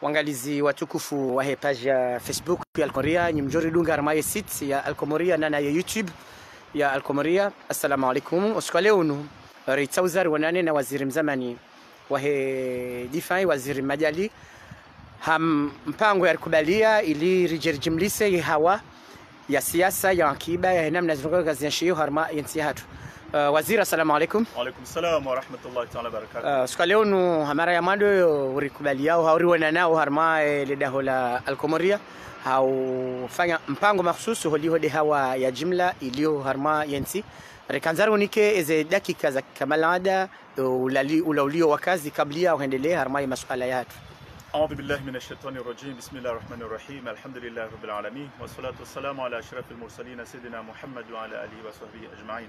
Wangalizi watukufu wa page ya Facebook ya Alkomoria, ni mjori dunga armaye site ya Alkomoria na ya YouTube ya Alkomoria. Assalamu alaikum. Usikale unu Ritsauzar wanane na waziri mzamani wa difai waziri Majali ham mpango ya kubalia ili rijimlise hawa ya siasa ya akiba ya namna zinatoka kazi ya shio harma yansi hatu. Waziri, assalamu alaikum. Wa alaikum salam wa rahmatullahi ta'ala barakatuh. Usikale unu hamara ya mando urikubaliao hauriwana nao harma lidahola Alkomoria au fanya mpango mahsusu holiho hawa ya jimla iliyo harma yansi rekanzaro nike eze dakika za kamalada ulaulio wakazi kablia uendelea harma masuala yatu. أعوذ بالله من الشيطان الرجيم بسم الله الرحمن الرحيم الحمد لله رب العالمين والصلاة والسلام على أشرف المرسلين سيدنا محمد وعلى آله وصحبه أجمعين.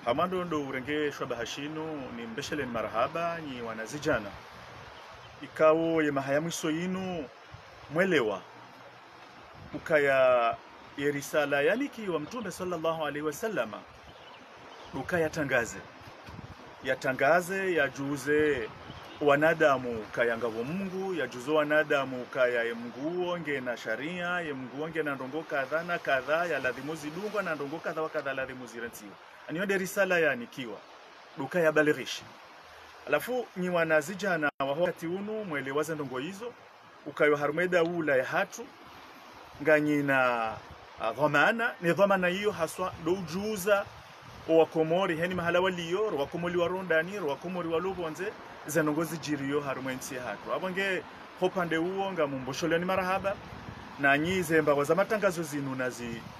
Hamando ndo urenge shwabahashinu ni mbeshele marhaba ni wanazijana ikawo ye mahayamwiso yinu mwelewa ukaya ye risala yaliki wa mtume sallallahu alaihi wasallama ukaya yatangaze yajuze wanadamu kaya ngavo Mungu yajuzo wanadamu kaya Mungu nge na sharia ye Mungu nge na ndongo kadha na kadha ya ladhimuzi dungwa na ndongo kadha wa kadha ladhimuzi rentiwa aniode risala yanikiwa duka ya balirishi alafu ni wanazijana wa wakati unu mwelewaza ndongo hizo ukayo harmeda ula ya hatu nganyina dhamana hiyo haswa do ujuza wa Komori heni mahala waliyo wa Komori wa Rondani wa Komori wa Lubonze zanongozi jiriyo harumwensi hatu abonge hopande uo ngamumbosholeni marahaba na nyize mbawa za matangazo zinu na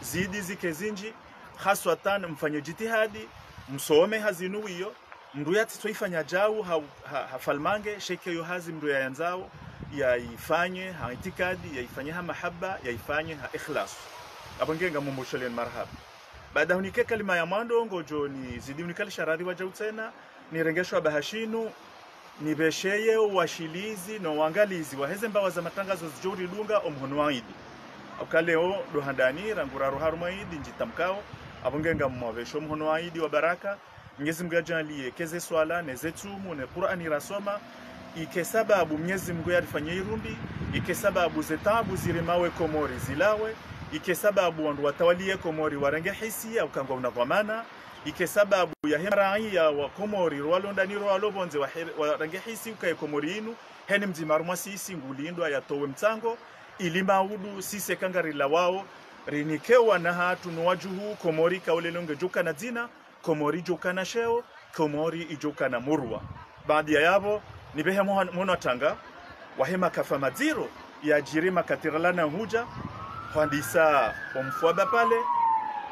zidi zikezinji haswa tan mfanye jitihadi msome hazinu hiyo mndu yati toifanya jau hafalmange sheke yo hazi mndu ya yanzao yaifanye haitikadi yaifanye mahaba yaifanye ikhlas abonge ngamumbosholeni marahaba baada hunike kalima ya mando ngojo ni zidi unikali sharadhi wajau tena ni rengeshwa bahashinu ni besheye washilizi no wangalizi waheze mbawa za matangazo zijori dunga omhono waidi ukaleo dohandani ranguraro harumaidi njitamkao abongenga mwavesho omhono waidi wa baraka Mwenyezi Mungu ajalie keze swala nezetumu ne Qur'ani rasoma ike sababu Mwenyezi Mungu yarifanye irundi ike sababu zetabu zirimawe Komori zilawe ike sababu wandu watawalie Komori warenge hisi au kangwa unavamana ike sababu ya hemaraia wa Komori rwalondani rwalobonze warange hisi ukaye Komori inu heni mzimarumwa sisi ngulindwa yatowe mtango ili maudu sise kangarila wao rinikewa na hatu nuwajuhu Komori kaulelonge joka na zina Komori joka na sheo Komori ijoka na murwa baadi ya yabo nibehe mwana tanga wahema kafa madziro ya jirima katiralana huja handisa omfuaba pale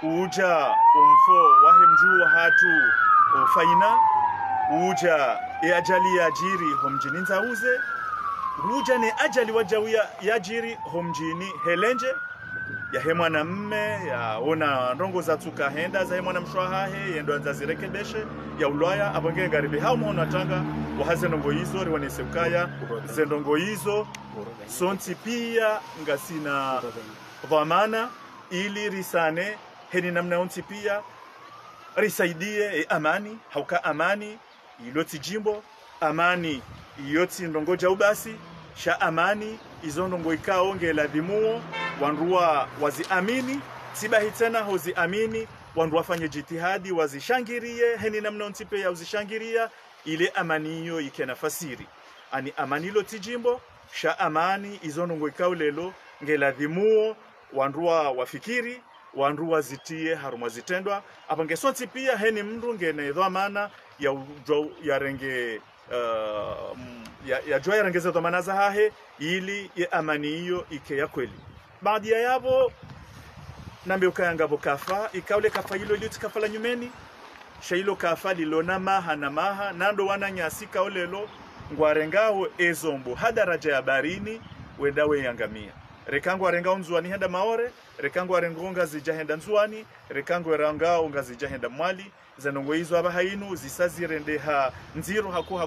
uja umfo wahemjua hatu ufaina uja ajali ya jiri homjininza uze uja ne ajali wajawia ya jiri homjini helenje ya hemwa na mme ya ona ndongo za tuka henda za hemwa na mshwahahe yendo anza zirekebeshe ya ulwaya abonge ngaribe hao mwana tanga wahaze ndongo hizo riwanesekaya zendongo hizo sonti pia ngasina dhamana ili risane heni namna onti pia risaidie amani hauka amani iloti jimbo amani yoti ndongoja ubasi sha amani izo ndongo ikao ngela dhimuo wanrua waziamini sibahi tena hoziamini wanrua fanye jitihadi wazishangirie heni namna onti pia uzishangiria ile amani hiyo ike nafasiri ani amani iloti jimbo sha amani izo ndongo ikao lelo ngela dhimuo wanrua wafikiri wanrua zitie haruma zitendwa apange sonti pia heni mndu ngene dhamana ya renge ya joya rengeza dhamana za hahe ili ya amani hiyo ike ya kweli baadhi ya yabo nambe ukayanga bokafa ikaule kafa hilo ili tukafala nyumeni shailo kafa lilona maha na maha nando wananyasika olelo ngwarengao ezombo hadaraja ya barini wendawe yangamia rekangu arenga nzuani henda maore rekangu arengonga zijahenda nzuani rekangu arangao ngazijahenda mwali zanongo hizo aba hainu zisazirende ha nziro haku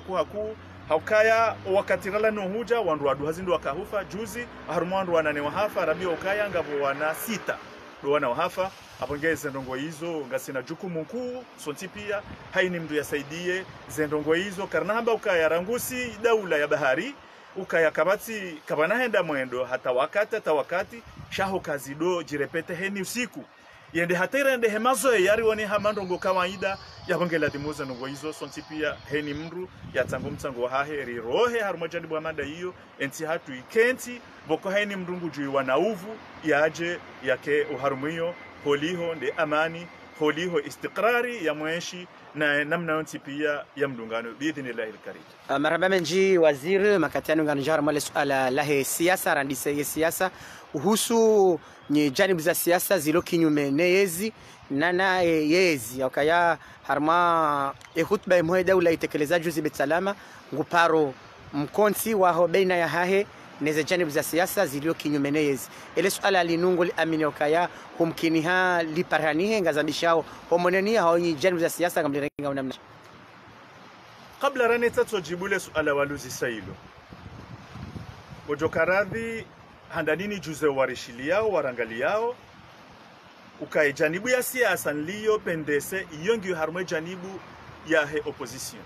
haukaya wakatirala no huja wandu adu hazindu wakahufa juzi harumwandu wanane wahafa rabia ukaya ngabo wana sita do wana wahafa apongeze zendongo hizo ngasina jukumu mkuu sonti pia haini mdu yasaidie zendongo hizo karnamba ukaya rangusi daula ya bahari ukaya kabati kabana henda mwendo hata wakati shaho kazido jirepete heni usiku yende hatera ende hemazo yari woni hamandongo kawaida yabongela dimuza nungo hizo sonti pia heni mru ya mtango wa hahe rirohe harumajani bwa manda hiyo enti hatu ikenti boko heni mrungu juu wanauvu yaje yake uharumuyo holiho nde amani holiho istikrari ya mweshi na namna yonti pia ya mdungano biidhnillahi alkarim. Marhaba menji waziri makatiano nganjara male suala lahe siasa randise ye siasa uhusu ni janibu za siasa zilo kinyume neyezi nana yezi yakaya harma khutba imwe daula itekelezaji zibe salama nguparo mkonti wa baina ya hahe neze janibu za siasa zilio kinyume neyezi ile suala linungu liamini yakaya humkiniha liparanihe ngazabishao homonenia haonyi janibu za siasa ngamlirenga unamna. Kabla raneta tojibule suala waluzi sailo ojokaradhi handanini juze warishiliao warangaliao ukae janibu ya siasa nliyo pendese iyo ngiyo harumwe janibu ya he opposition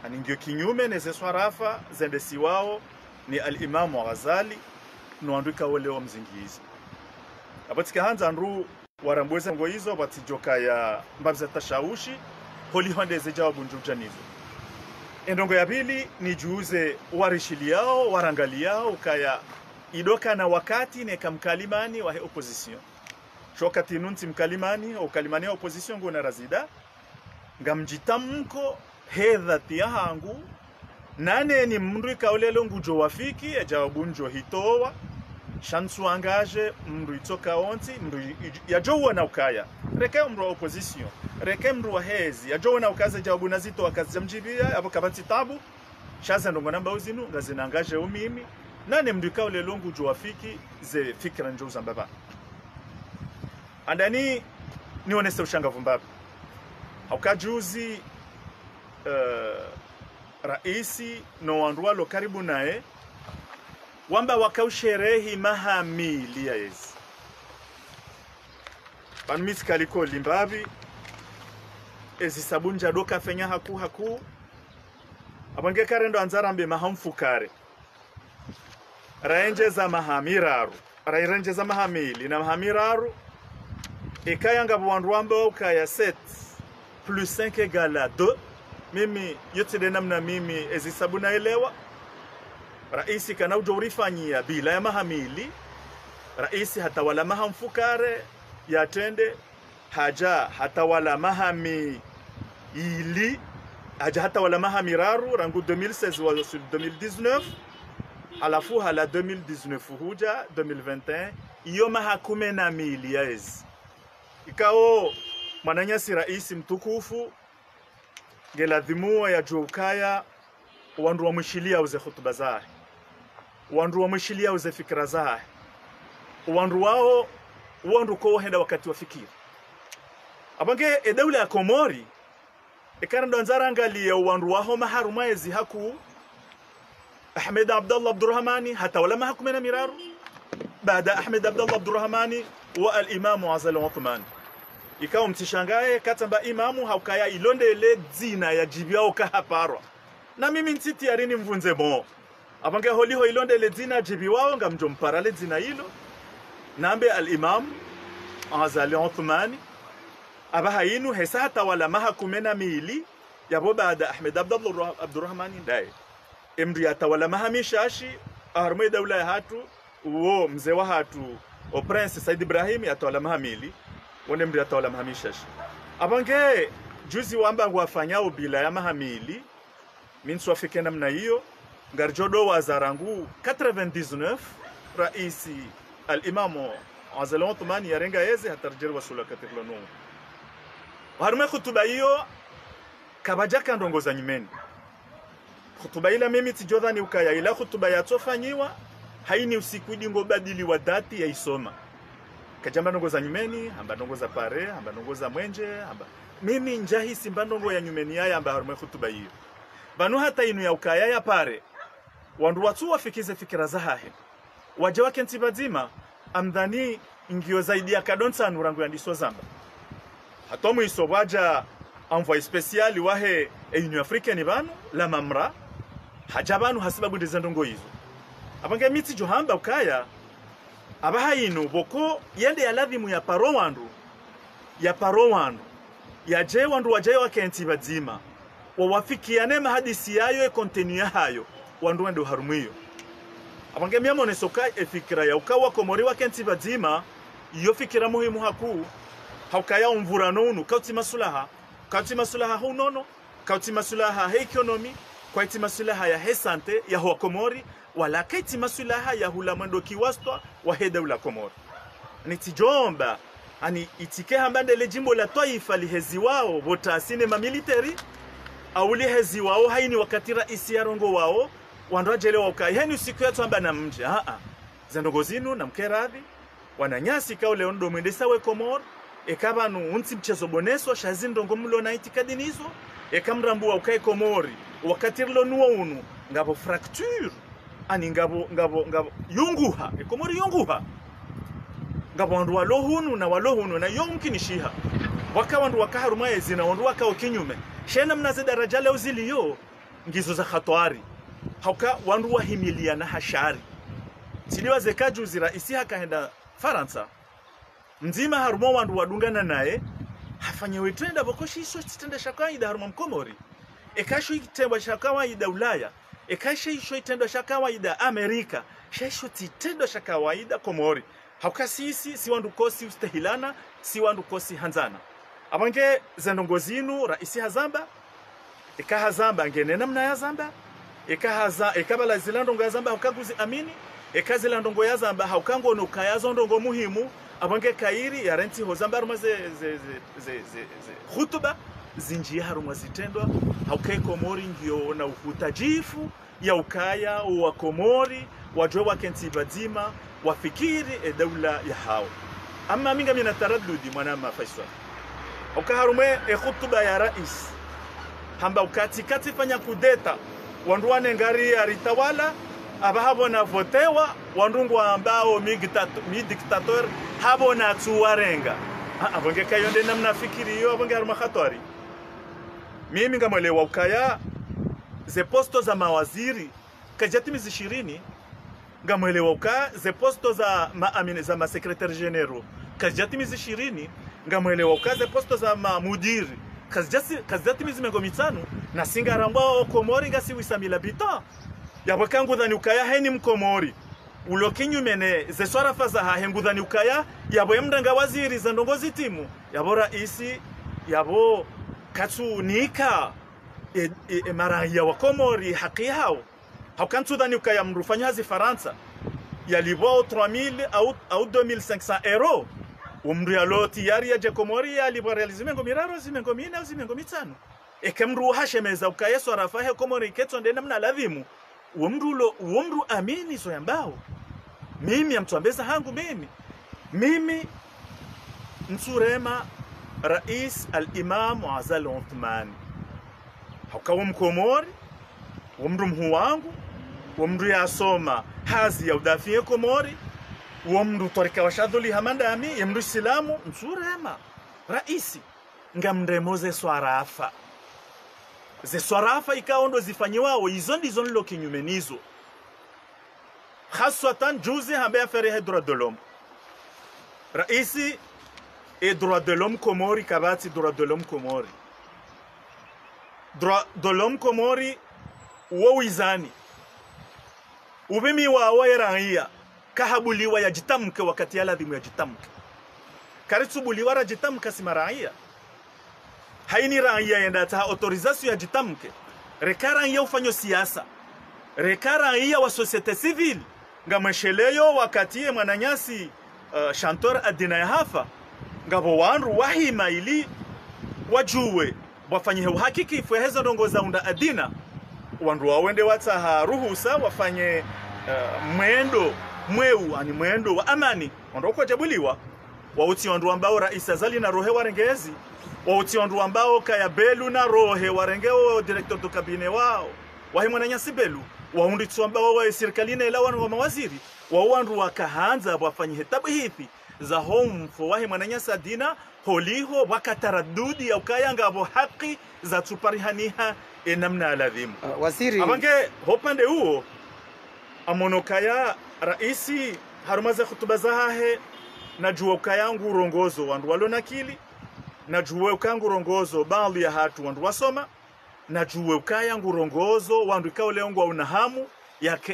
ani ngiyo kinyume neze swarafa zendesi wao ni al-Imamu Ghazali nuanduika wale wa mzingizi abatika hanza nru warambweza ngo hizo batijoka ya mbabza tashawushi holi hondeze jawabu njujanizo. Endongo ya pili ni juuze warishiliao warangaliao ukaya idoka na wakati ne kamkalimani wa opposition shokati nunti mkalimani au kalimani ya opposition ngona razida ngamjitamko hedhati yangu nane ni mndu kaolelo ngujo wafiki ya jawabu njo hitowa shansu angaje mndu itoka onti mndu ya jowa na ukaya reke mndu wa opposition reke mndu wa hezi ya jowa na ukaze jawabu nazito wakazi mjibia hapo kabati tabu shaza ndongo namba uzinu ngazina angaje umimi nane mndu kaolelo ngujo wafiki ze fikra njo zambaba andani nionese ushangavu mbaba haukajuzi raisi no wandualo karibu nae wamba wakausherehi mahamili ya ezi panmisi kaliko limbabi ezi sabunja doka fenya haku abange karendo anzarambe mahamfukare raenjeza mahamiraru rairenjeza mahamili na mahamiraru ikayanga wandu wamba ukaya 7 plus 5 égale à 2 mimi yote de namna mimi ezisabu naelewa raisi kana ujorifanyia bila ya mahamili raisi hata wala mahamfukare yatende haja hata wala mahami ili haja hata wala mahamiraru rangu 2016 wa 2019 alafu hala 2019 huja 2021 iyo mahakume na mili ya ezi ikao mwananyasi raisi mtukufu geladhimuwa ya joukaya wandu wa mwishilia uze khutuba zahe wandu wa mwishilia uze fikra zahe wandu wao wandu ko henda wakati wa fikiri abange edawla ya Komori ikarando anzarangalia wandu wao maharumaizi haku Ahmed Abdallah Abdurrahmani hata wala mahakumena miraru baada Ahmed Abdallah Abdurrahmani wa al-Imamu Ghazali Uthmani ikawa mtishangae katamba imamu haukaya ilonde ile dzina ya jibiao kahaparwa na mimi ntiti arini mvunze mo abange holiho ilonde ile dzina jibiwao ngamjompara le dzina hilo nambe al-Imam Ghazali Uthmani abaha inu hesata wala mahakumena mili yabo baada Ahmed Abdallah Abdurrahmani ndai emri atawala mahamishashi arme dawla ya hatu uo mzee wa hatu o Prince Said Ibrahim atawala mahamili wone mri atawala mahamishashi abange juzi wamba ngwafanyao bila ya mahamili minsu afike namna hiyo ngarjodo wa zarangu 99 raisi al-Imamu Ghazali Uthmani yarenga yeze hatarjiri wasula katiklo no harme khutuba hiyo kabajaka ndongoza nyimeni khutuba ila mimi tijodhani ukaya ila khutuba yatofanyiwa haini usiku dingo badili wa dati ya isoma kajamba ndongoza nyumeni amba ndongoza pare amba ndongoza mwenje amba mimi njahi simba ndongo ya nyumeni yaya amba harumwe khutuba hiyo banu hata inu ya ukaya ya pare wandu watu wafikize fikira zahahe waje wake ntibadima amdhani ingio zaidi ya kadonsa nurangu ya ndiso zamba hatomu isobaja envoyé spécial wahe e Union Africaine banu la mamra hajabanu hasibabu ndizandongo hizo abange miti johamba ukaya abahayinu boko yende ya ladhimu ya parowandu ya jewandu wajaye wakenti bazima wawafikiane mahadisi yayo e kontenu hayo wandu wende harumwiyo abange miamone soka efikira ya ukawa komori wakenti bazima iyo fikira muhimu haku haukaya umvurano unu kauti masulaha hunono kauti masulaha he ekonomi kauti masulaha ya he sante ya huwa komori wala kauti masulaha ya hula mwendo kiwastwa wa he daula komori nitijomba ani itike hambande le jimbo la taifa lihezi wao botasine mamiliteri au lihezi wao haini wakati raisi ya rongo wao wandoajele wauka heni usiku ya tuamba na mji zendongo zinu na mkeradhi wananyasi kao leondo mwendesa we komori ekabanu unti mchezo boneso shazindongo mlo na itikadinizo ekamrambu wa ukai komori wakati rilo nuwa unu ngabo fracture ani ngabo yunguha komori yunguha ngabo wandu walohunu na yomkinishiha waka wandu wakaharuma ezina wandu waka okinyume shena mnaze daraja leo ziliyo ngizo za khatwari hauka wandu wahimilia na hashari siliwa zekaju zira isi hakaenda Faransa mzima haruma wandu wadungana nae hafanye wetenda bokoshi iso titenda shakawaida haruma mkomori ekasho itenda shakawaida Ulaya ekasho iso itenda shakawaida Amerika shesho titenda shakawaida komori hauka si wandu kosi ustahilana si wandu kosi hanzana abange zandongozinu raisi hazamba ekahazamba ngenena mna yazamba ekabala zilandongo yazamba haukaguzi amini ekazilandongo yazamba haukango nukayazo ndongo muhimu abange kairi ya renti hozamba ruma ze khutuba zinjia haruma zitendwa haukai komori ngio na ufutajifu ya ukaya wa komori wajwe wakenti badima wafikiri daula ya hao ama minga mina taraddudi mwanama Faisal ukaharume khutuba ya rais hamba ukati fanya kudeta wandu wanengari aritawala abahabona votewa wandungu ambao mi dictator habona tuwarenga abonge kayonde namna fikiri yo abonge haruma khatwari mimi ngamwelewa ukaya ze posto za mawaziri kajati mizi 20 ngamwelewa ukaya ze posto za maamine za ma secrétaire généraux kajati mizi 20 ngamwelewa ukaya ze posto za mamudiri kajati mizi 5 na singarambwa komori ngasi wisamila bita yabakangu dhani ukaya heni mkomori ulokinyu mene ze swara faza hengu dhani ukaya yabo yamdanga waziri za ndongozi timu yabo raisi yabo katunika maraya wa komori haki hao haukantu dhani ukaya mrufanya hazi Faransa yalibwa 3000 au 2500 euro umru ya loti yari ya komori yalibwa realizimengo miraro zimengo mina zimengo mitano ekemru hashemeza ukaya swara fahe komori keto ndena mna ladhimu uomru amini so yambao mimi amtuambeza hangu mimi nsurema rais al-imam Azal Othmani haukawa mkomori uomru mhu wangu uomru ya soma hazi ya udafie komori uomru torika washadhuli hamandami yamru islamu nsurema raisi ngamremoze swarafa ze swarafa ikaondo zifanyiwao izo ndizo nilo kinyumenizo haswatan juzi hambe affaire he droit de l'homme raisi e droit de l'homme komori kabati droit de l'homme komori uwo wizani ubimi wa wairania kahabuliwa ya jitamke wakati aladhimu ya jitamke karitubuliwa ra jitamka simaraia haini raia yenda ta autorisation ya jitamke rekara ya ufanyo siasa rekara ya wa societe civile ngamasheleyo wakati mwananyasi chanteur adina ya hafa ngabo wanru wahima ili wajue wafanye uhakiki ifweheza ndongoza unda adina wanru wawende wataha ruhusa wafanye mwendo wa amani ondoko jabuliwa wauti wandu ambao rais Azali na rohe warengezi wauti wandu ambao kaya belu na rohe warengeo director do kabine wao wahi mwananyasi belu waundi tu ambao wa serikali ila wa mawaziri wandu wakahanza wafanye hetabu hithi za home for wahi mwananyasi adina holiho wakataradudi ya ukaya ngabo haki za tuparihaniha namna aladhimu waziri abange hopande huo amonokaya raisi harumaza khutuba zahe najua ukayangu urongozo wandu walona kili najua ukangu urongozo baadhi ya hatu wandu wasoma najua ukayangu urongozo wandu ikaoleongwa unahamu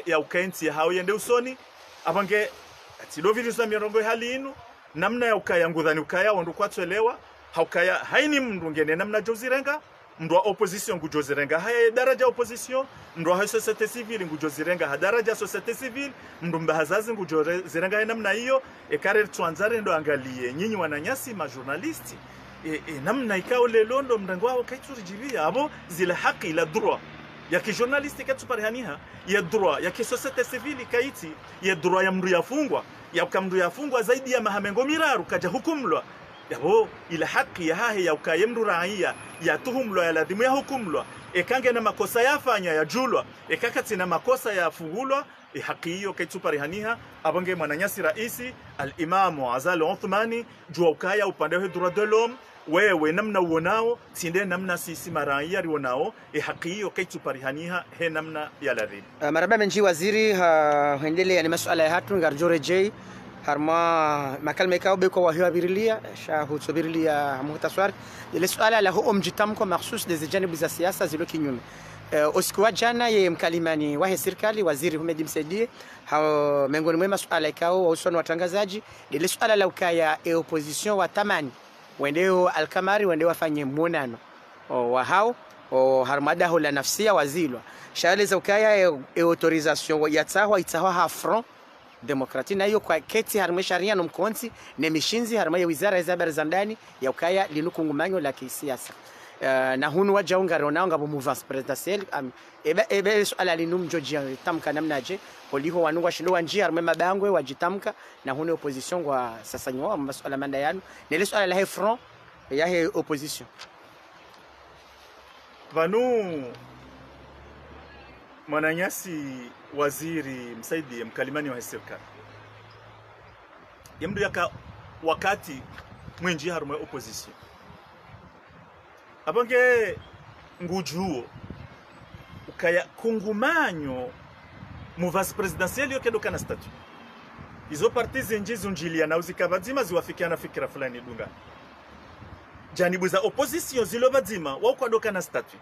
ya ukaenzi ya hao yende usoni abange atilovili za mirongo hali inu namna ya ukayangu dhani ukaya wandu kwatwelewa haukaya haini mndu ngene namna jozirenga mndu wa opposition ngujozirenga haya daraja opposition mndu wa societe civile ngujozirenga ha daraja societe civile mndu mbahazazi ngujozirenga namna hiyo ekare tuanzare ndo angalie nyinyi wananyasi ma journalisti namna ikao lelondo mrango wao kaiturijibia abo zile haki la droit ya ki journalisti katuparihaniha ya droit ya ki societe civile kaiti ya droit ya mndu yafungwa ya mndu yafungwa zaidi ya mahamengo miraru kaja hukumlwa yabo ila haki ya hahe ya ukayemdu raia ya tuhumlwa ya ladhimu ya hukumlwa ekange na makosa yafanya ya julwa ekakati na makosa ya fungulwa haki hiyo kaituparihaniha abange mwananyasi raisi al-Imamu Azal Uthmani jua ukaya upande wa droit de l'homme wewe namna uonao tinde namna sisi maraia rionao haki hiyo kaituparihaniha he namna ya ladhimu maraba menji waziri hendele yani masuala ya hatu ngarjore jay harma makalme kao beko wahiwa birilia shahu sobirilia muhtasar ile suala la huo mjitamko mahsus de janibu za siasa zilo kinyume usiku wa jana ye mkalimani wa serikali waziri Humedi Msaidie miongoni mwa masuala ikao usoni watangazaji ile suala la ukaya opposition wa tamani wendeo alkamari wendeo wafanye muonano wa hao harmada hola nafsia wazilwa shale za ukaya autorisation ya itahwa ha front demokrati na hiyo kwa keti harma sharia no mkonzi ne mishinzi harma ya wizara ya habari za ndani ya ukaya linukungumanyo la kisiasa na hunu wajaunga ronao ngabo mouvance presidentielle ebe swala linum joji tamka namnaje holiho wanungwa shindo njia harma mabangwe wajitamka na hunu opposition kwa sasa nyoa masuala mandayano na ile swala la front ya opposition vanu mwananyasi waziri Msaidie mkalimani wa serikali yamdu yaka wakati mwenji harumwe opposition abange ngujuo ukaya kungumanyo mu vice presidentiel yo kedo kana statut izo parti zenji zunjilia na uzikabadzima ziwafikiana fikira fulani dunga janibu za opposition zilobadzima wao kwa doka na statut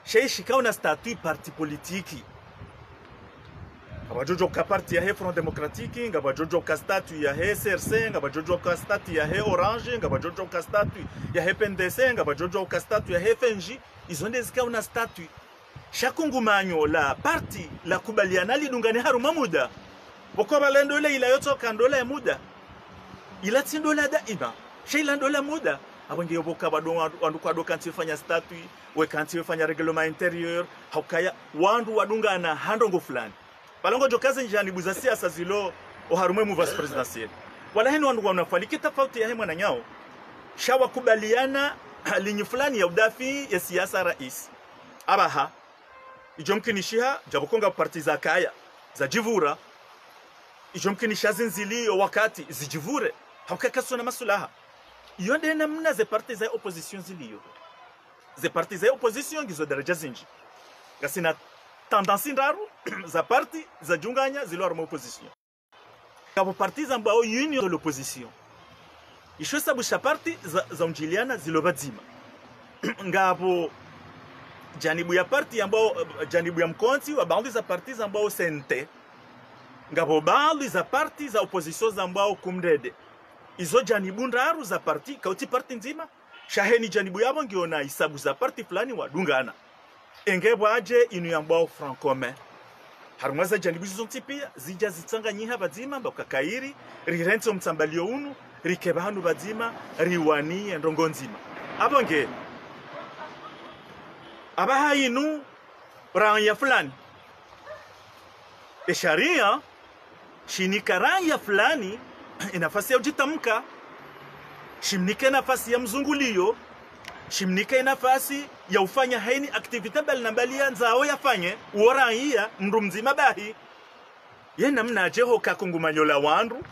sheishika una statut parti politiki ngabajojo ka parti ya Front Democratique ngabajojo ka statut ya SRC ngabajojo ka statut ya Orange ngabajojo ka statut ya PNDC ngabajojo ka statut ya FNJ izonde zika una statut shakungumanyo la parti la kubaliana lidungane haruma muda boko balendo ile ila yotoka ndola ya muda ila tindola daima sheila ndola muda abange yoboka badonga wandu kwa doka ntifanya statut we kanti fanya reglement intérieur haukaya wandu wadungana handongo fulani balongo jokaze njani za siasa zilo oharumwe mu vice presidentiel wala heno wandu wanafaliki tofauti ya hema na nyao shawa kubaliana linyi fulani ya udafi ya siasa rais abaha ijomkinishiha jabokonga parti za kaya za jivura ijomkinisha zinzilio wakati zijivure haukakaso na masulaha yonde namna ze parti za opposition zilio ze parti za opposition gizo daraja zinji gasina tendance ndaru za parti za junganya zilo arma opposition kabo parti za mbao union de l'opposition isho sabu sha parti za unjiliana zilo badzima ngabo janibu ya parti ambao janibu ya mkonti wa baadhi za parti za mbao sente ngabo baadhi za parti za opposition za mbao kumdede izo janibu ndaru za parti kauti parti nzima shaheni janibu yabo ngiona isabu za parti fulani wadungana engebo aje inu yambao francomen harumwaza janibu zontipia zija zitsanga nyiha badzima bakakairi rirenzo mtsambalio unu rikeba hanu badzima riwani ndongo nzima abonge abaha inu ranya fulani sharia shinika ranya fulani inafasi ya ujitamka shimnike nafasi ya mzungulio shimnike nafasi ya ufanya haini aktivite bali na bali nzao yafanye uoraia mndu mzima bahi yena mnaje hoka kungumanyola wandu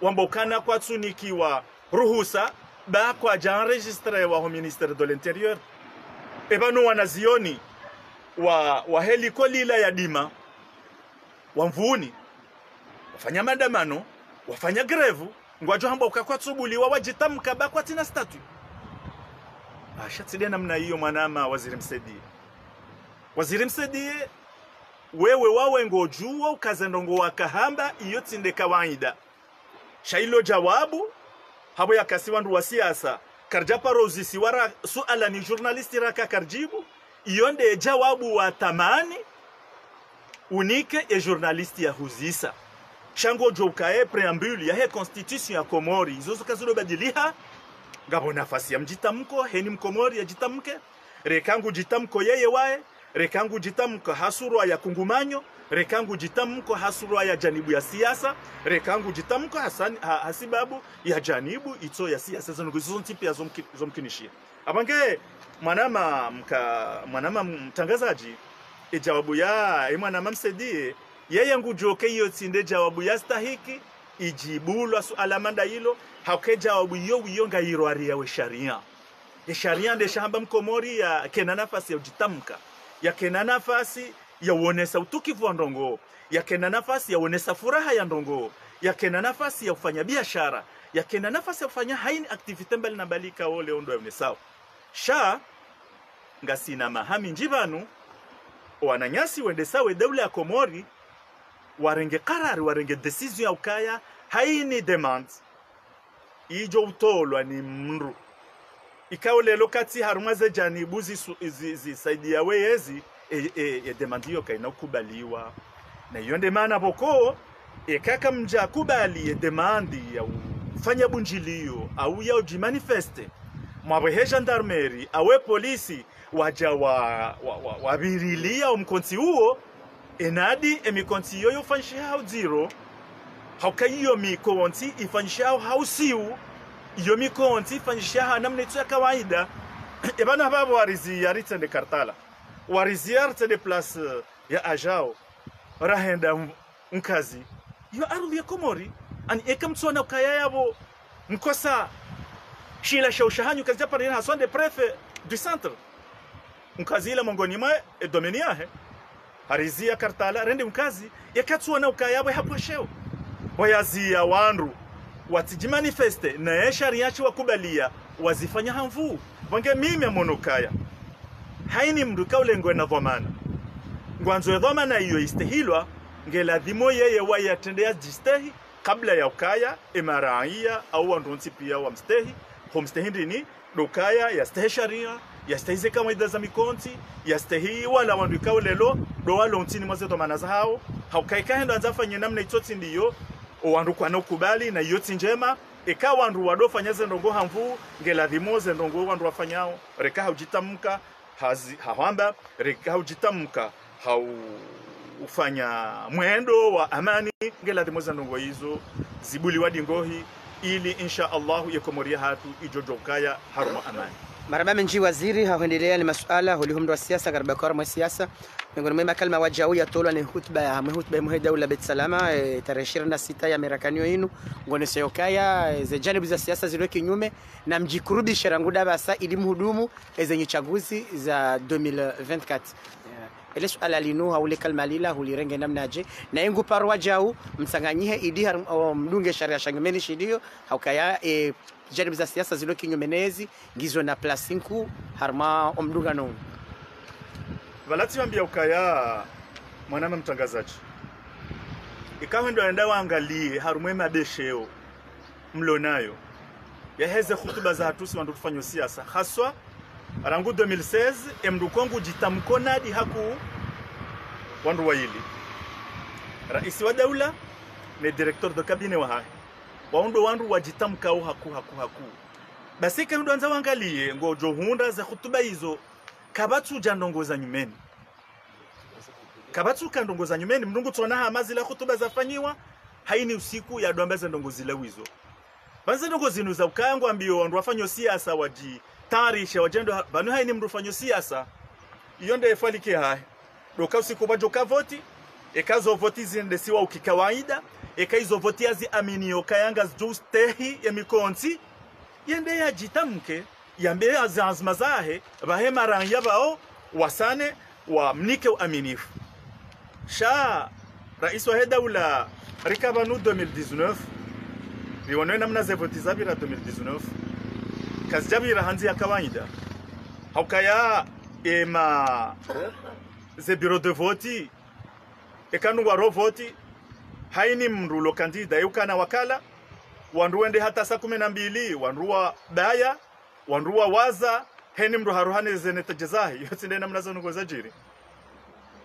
wambokana kwa tsunikiwa ruhusa ba kwa jan registre wa ministère de l'intérieur ebano wanazioni wa heliko lila ya dima wa mvuni wafanya maandamano wafanya grevu ngwajo hamba ukakwatsubuli wajitamka bakwa tina statue ashatide namna hiyo mwanama Waziri Msedi wewe wawe ngojua ukazendongo wakahamba iyo tinde kawaida shailo jawabu habo yakasi wandu wa siasa karjapa rozi siwara suala ni journalisti raka karjibu iyo nde jawabu wa tamani unike ya journalisti ya huzisa shango jokae preambule ya he constitution ya Komori izozo kazilo badiliha ngabo nafasi ya mjitamko heni mkomori ya jitamke rekangu jitamko yeye wae rekangu jitamko hasurwa ya kungumanyo rekangu jitamko hasurwa ya janibu ya siasa rekangu jitamko hasibabu ya janibu ito ya siasa zonuguzo ntipi ya zomkinishia abange mwanama mtangazaji jawabu ya mwanama Msedi yeye ngujoke hiyo tinde jawabu ya stahiki ijibulwa suala manda hilo hauke jawabu hiyo ngairo aria we sharia ya sharia nde shamba mkomori ya kena nafasi ya ujitamka ya kena nafasi ya uonesa utukivu wa ndongo ya kena nafasi ya uonesa furaha ya ndongo ya kena nafasi ya ufanya biashara ya kena nafasi ya ufanya haini activity mbali na balika ole ondo ya unesao sha ngasina mahami njibanu wananyasi wendesawe dawla ya Komori warenge karari warenge decision ya ukaya haini demands ijo utolwa ni mru ikawo lelo kati harumaze janibu zisaidia weyezi demandiyo kaina ukubaliwa na yonde mana boko kaka mja kubali demandi ya ufanya bunjilio au ya ujimanifeste mwabehe gendarmerie awe polisi waja wabirilia umkonti huo enadi emikonti yoyo fanisha hao zero hauka iyo mikonti ifanisha hao siu iyo mikonti ifanisha hao namna itu ya kawaida ebana hababu warizi yarite de kartala warizi yarite de place ya ajao rahenda mkazi iyo ardhi ya Komori ani ekamtsona ukaya yabo mkosa shila shaushahanyu kazi hapa rina hasonde prefet du centre mkazi ila mongoni mwa domenia he harizia kartala rende mkazi yakatsuona ukayabo hapo sheo boyazia wandu watijimanifeste na shariachi wakubalia wazifanya hamvu wange mimi amonokaya haini mduka ulengwe na dhamana ngwanzo dhamana hiyo istehilwa ngeladhimo yeye wayatendea jistehi kabla ya ukaya emaraia au wandonti pia wa mstehi homstehindini dokaya ya stehi sharia ya stehize kama idaza mikonti ya stehi wala wanduka ulelo do walontini mwaze dhamana zao haukaika hendo anzafanye namna itoti ndiyo wandu kwa nokubali na yoti njema eka wandu wadofanya ndongo hamvu ngeladhimo ndongo wandu wafanyao reka hujitamka hawamba reka hujitamka ufanya mwendo wa amani ngeladhimo ndongo hizo zibuli wadi ngohi ili insha Allah yakomoria hatu ijojokaya haruma amani maraba menji waziri haendelea ni masuala hulihumdu wa siasa garba kwa mwa siasa miongoni mwa kalma wajau ya tolwa ni hutuba ya dawla Bet Salama tarehe 26 ya merakanio inu ngone seyokaya ze janibu za siasa zilio kinyume na mjikurubi sharanguda basa ili mhudumu zenye chaguzi za 2024 ile suala linu haule kalma lila hulirenge namna je na ingu parwa jau msanganyihe idi mdunge sharia shangmeni shidio haukaya janibu za siasa zilio kinyume nezi ngizo na plasinku harma omdunga no valati wambia ukaya mwanama mtangazaji ikawa ndo enda waangalie harumwe madesheo mlonayo yaheze hutuba za hatusi wandu kufanya siasa haswa rangu 2016 emdukongu jitamkonadi haku wandu waili raisi wa daula ne directeur de cabinet wa hai wandu wajitamkao haku basi ndo anza waangalie ngojo hunda za hutuba hizo kabatu jandongoza nyumeni kabatu kandongoza nyumeni mndungu tona hamazi la hutuba zafanyiwa haini usiku ya dombaza ndongozi la wizo banze ndongozi nuza ukango ambio wandu wafanyo siasa waji tarisha wajendo banu haini mndu fanyo siasa iyonde efalike hai doka usiku bajoka voti ekazo voti zinde siwa ukikawaida ekaizo voti azi aminio kayanga justehi ya mikonti yende ya jitamke yambe azazma zahe bahe maranya bao wasane wa mnike uaminifu sha rais wa daula rikabanu 2019 bione namna zevotiza bira 2019 kazjabira hanzi ya kawaida haukaya ema ze bureau de vote ekanu waro vote haini mrulo kandida yukana wakala wanruende hata saa 12 wanruwa daya wanruwa waza heni mru haruhane zeneta jezahi yote ndena mnazo ngoza jiri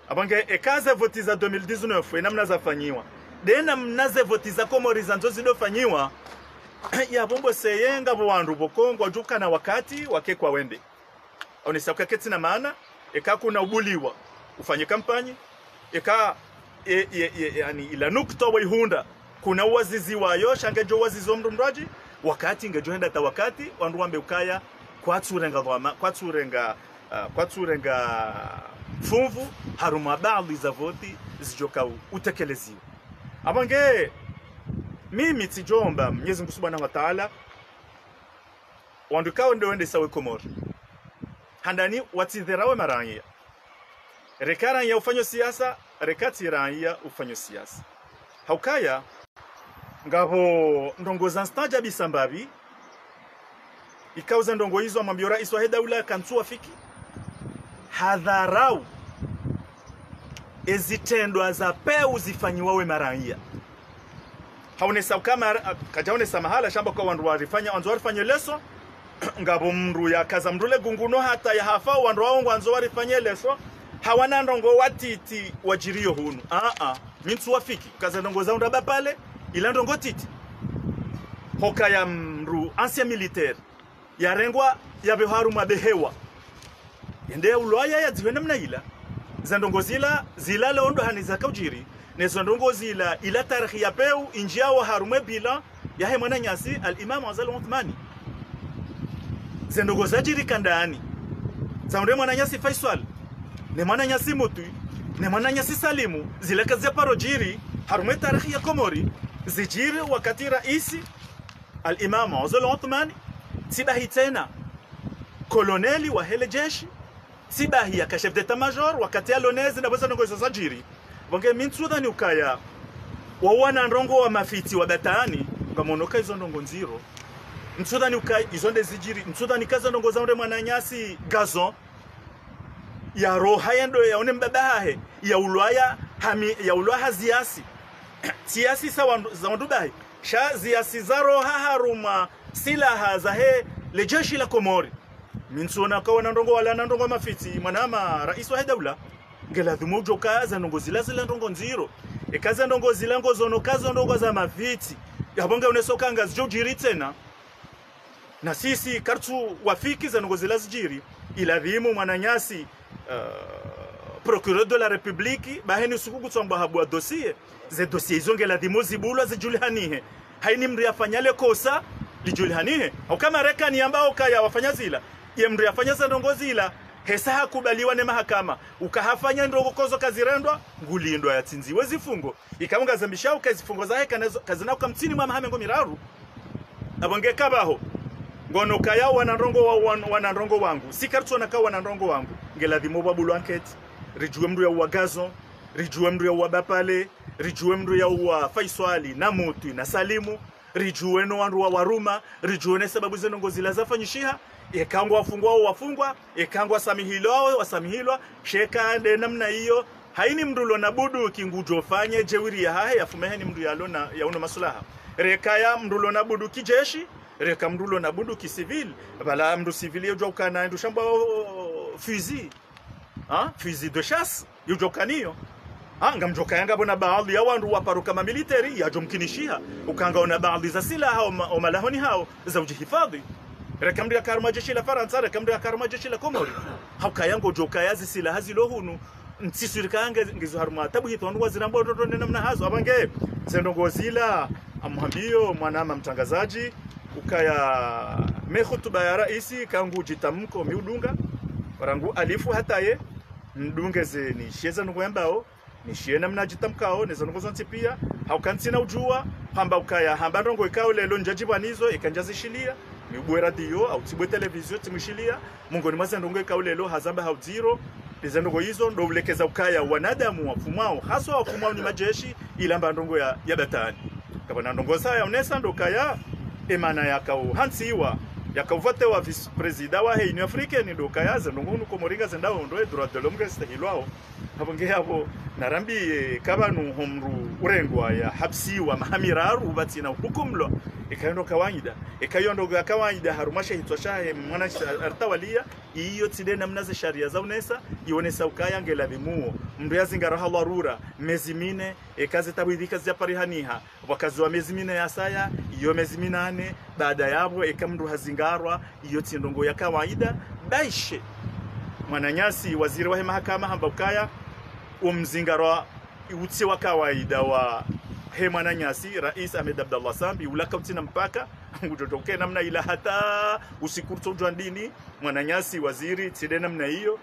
abange ekaze voti za 2019 ena mnaza fanyiwa dena mnaze voti za Komori zanzo zidofanyiwa ya bombo seyenga bo wanru bokongo jukana wakati wake kwa wende onesa kaketi na maana eka kuna ubuliwa ufanye kampanye eka yani ila nukta wa ihunda kuna wazizi wayo shangejo wazizo mrundaji wakati ngejo henda ta wakati wandu wambe ukaya kwatsurenga fumvu haruma baadhi za voti zijoka utekeleziwa abange mimi tijomba Mwenyezi Mungu Subhanahu wa Ta'ala wandu kao ndio wende sawe Komori handani watidherawe maranya rekara ya ufanyo siasa rekati ranya ufanyo siasa haukaya ngabo ndongo za staja bisambabi ikauza ndongo hizo amwambia rais wa daula kantua fiki hadharau ezitendwa za peu zifanyiwawe maranya haonesa kama kajaonesa mahala shamba kwa wandu warifanya wandu warifanya leso ngabo mru ya kaza mrule gunguno hata ya hafa wandu waongo wandu warifanya leso hawana ndongo watiti wajirio hunu mintu wafiki kaza ndongo za undaba pale ila ndongo titi hoka ya mru ancien militaire ya rengwa ya beharu mabehewa ende uloya ya ziwenda mnaila za ndongo zila leondo haniza kaujiri nezo ndongo zila ila tarikhi ya peu injia wa harume bila ya hemana nyasi al-Imam Azal Uthmani za ndongo zajiri kandani za undre mwana nyasi Faisal ne mwana nyasi Mutu ne mwana nyasi Salimu zila kazi parojiri harume tarikhi ya Komori zijiri wakati raisi al-Imam Azal Uthmani sibahi tena koloneli wa hele jeshi sibahi ya chef d'état major wakati alonezi na boza ndongo zajiri bonge mintsuda ni ukaya wawana ndongo wa mafiti wa batani ngamonoka izo ndongo nziro mtsuda ni ukaya izo ndezijiri mtsuda ni kaza ndongo za ure mwana nyasi gazo ya roha yendo ya one mbabahe ya ulwaya hami ya ulwaha ziasi siasi sawa za ndubai sha ziasi za roha haruma silaha za he lejeshi la Komori mintsona kwa ndongo wala ndongo mafiti mwanama rais wa daula ngela dhumojo kaza ndongo zila ndongo nziro ekaza ndongo zila ngozono kaza ndongo za mafiti yabonga unesoka ngazi jojiri tena na sisi kartu wafiki za ndongo zila zijiri ila dhimu mwananyasi procureur de la république baheni sukuku tsomba habwa dossier ze dossier izongela dhimu zibulwa zijulihanihe haini mri afanyale kosa lijulihanihe au kama rekani ambao kaya wafanya zila ye mri afanya za ndongo zila hesa hakubaliwa ne mahakama ukahafanya ndongo kozo kazirendwa ngulindwa ya tinziwe zifungo ikamunga zambisha ukazifungo za heka kazina ukamtini mwa mahamengo miraru abonge kabaho ngono kaya wana ndongo wangu sikartu na kawa wana ndongo wangu ngela dhimo babulu anketi rijuwe mru ya uwagazo rijuwe mru ya uwabapale rijuwe mru ya uwa Faisali na Mutu na Salimu rijuwe no wandu wa Waruma rijuwe ne sababu zenongo zila zafanyishiha ekangwa wafungwa ekangwa wasamihilwa sheka ende namna hiyo haini mdulo na budu kingujo fanye jewiri ya hahe yafumeheni mdu yalona ya una masulaha rekaya mdulo na budu kijeshi reka mdulo na budu kisivil bala mdu civil yojwa ukana endu shamba fusil fusil de chasse yojwa kaniyo ngamjoka yanga bona baadhi ya wandu waparuka mamiliteri ya jomkinishia ukanga ona baadhi za silaha o malahoni hao za ujihifadhi rekamdia karma jeshi la Faransa rekamdia karma jeshi la Komori haukayango joka yazi silaha zilohunu ntisirikanga ngizo harma tabu hitonu wazirambo ndone namna hazo abange zendongo zila amhambio mwanama mtangazaji ukaya mehutuba ya raisi kangu jitamko miudunga warangu alifu hataye ndungeze ni sheza nugwembao ni shiena mnajitamkao neza nugozonti pia haukantina ujua hamba ukaya hamba ndongo ikao lelo njajibanizo ikanjazishilia ni bwe radio au tibwe television timushilia mungoni mwaza ndongo kaulelo hazamba haudiro ndizandongo hizo ndo ulekeza ukaya wanadamu wafumao haswa wafumao ni majeshi ilamba ndongo ya batani kabana ndongo saa ya unesa ndo kaya emana yakao hansiwa yakavate wa vice president wa Union Africaine ndo kaya zandongo nukomoringa zendao ndo droit de l'homme stahilwao habonge yabo narambi kabanu homru urengwa ya habsiwa mahamiraru batina hukumlo ikayondo kawaida harumasha hitwashahe mwana artawalia iyo tide namnaze sharia za unesa ionesa ukaya ngela bimuo mndu yazingara halarura mezi mine ekaze tabidika zya parihaniha wakazi wa mezi mine ya saya iyo mezi minane baada yabo ekamndu hazingarwa iyo tindongo ya kawaida baishe mwananyasi waziri wa mahakama hambakaya umzingarwa utsi wa kawaida wa Hemana Nyasi Rais Ahmed Abdallah Sambi ulaka utina mpaka ngutotoke namna ila hata usikurto jandini mwananyasi waziri tide namna hiyo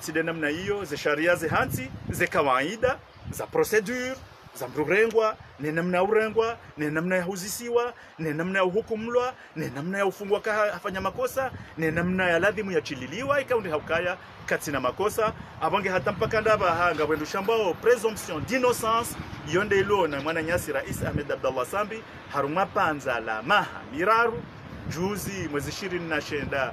tide namna hiyo ze sharia ze hansi ze kawaida za procedure za mrengwa ne namna urengwa ne namna ya huzisiwa ne namna ya hukumlwa ne namna ya ufungwa afanya makosa ne namna ya ladhimu ya chililiwa ikaundi haukaya katina makosa abange hata mpaka ndaba hanga bwendu shambao presumption d'innocence yonde ilo na mwana nyasi Rais Ahmed Abdallah Sambi haruma panza la maha miraru juzi mwezi 29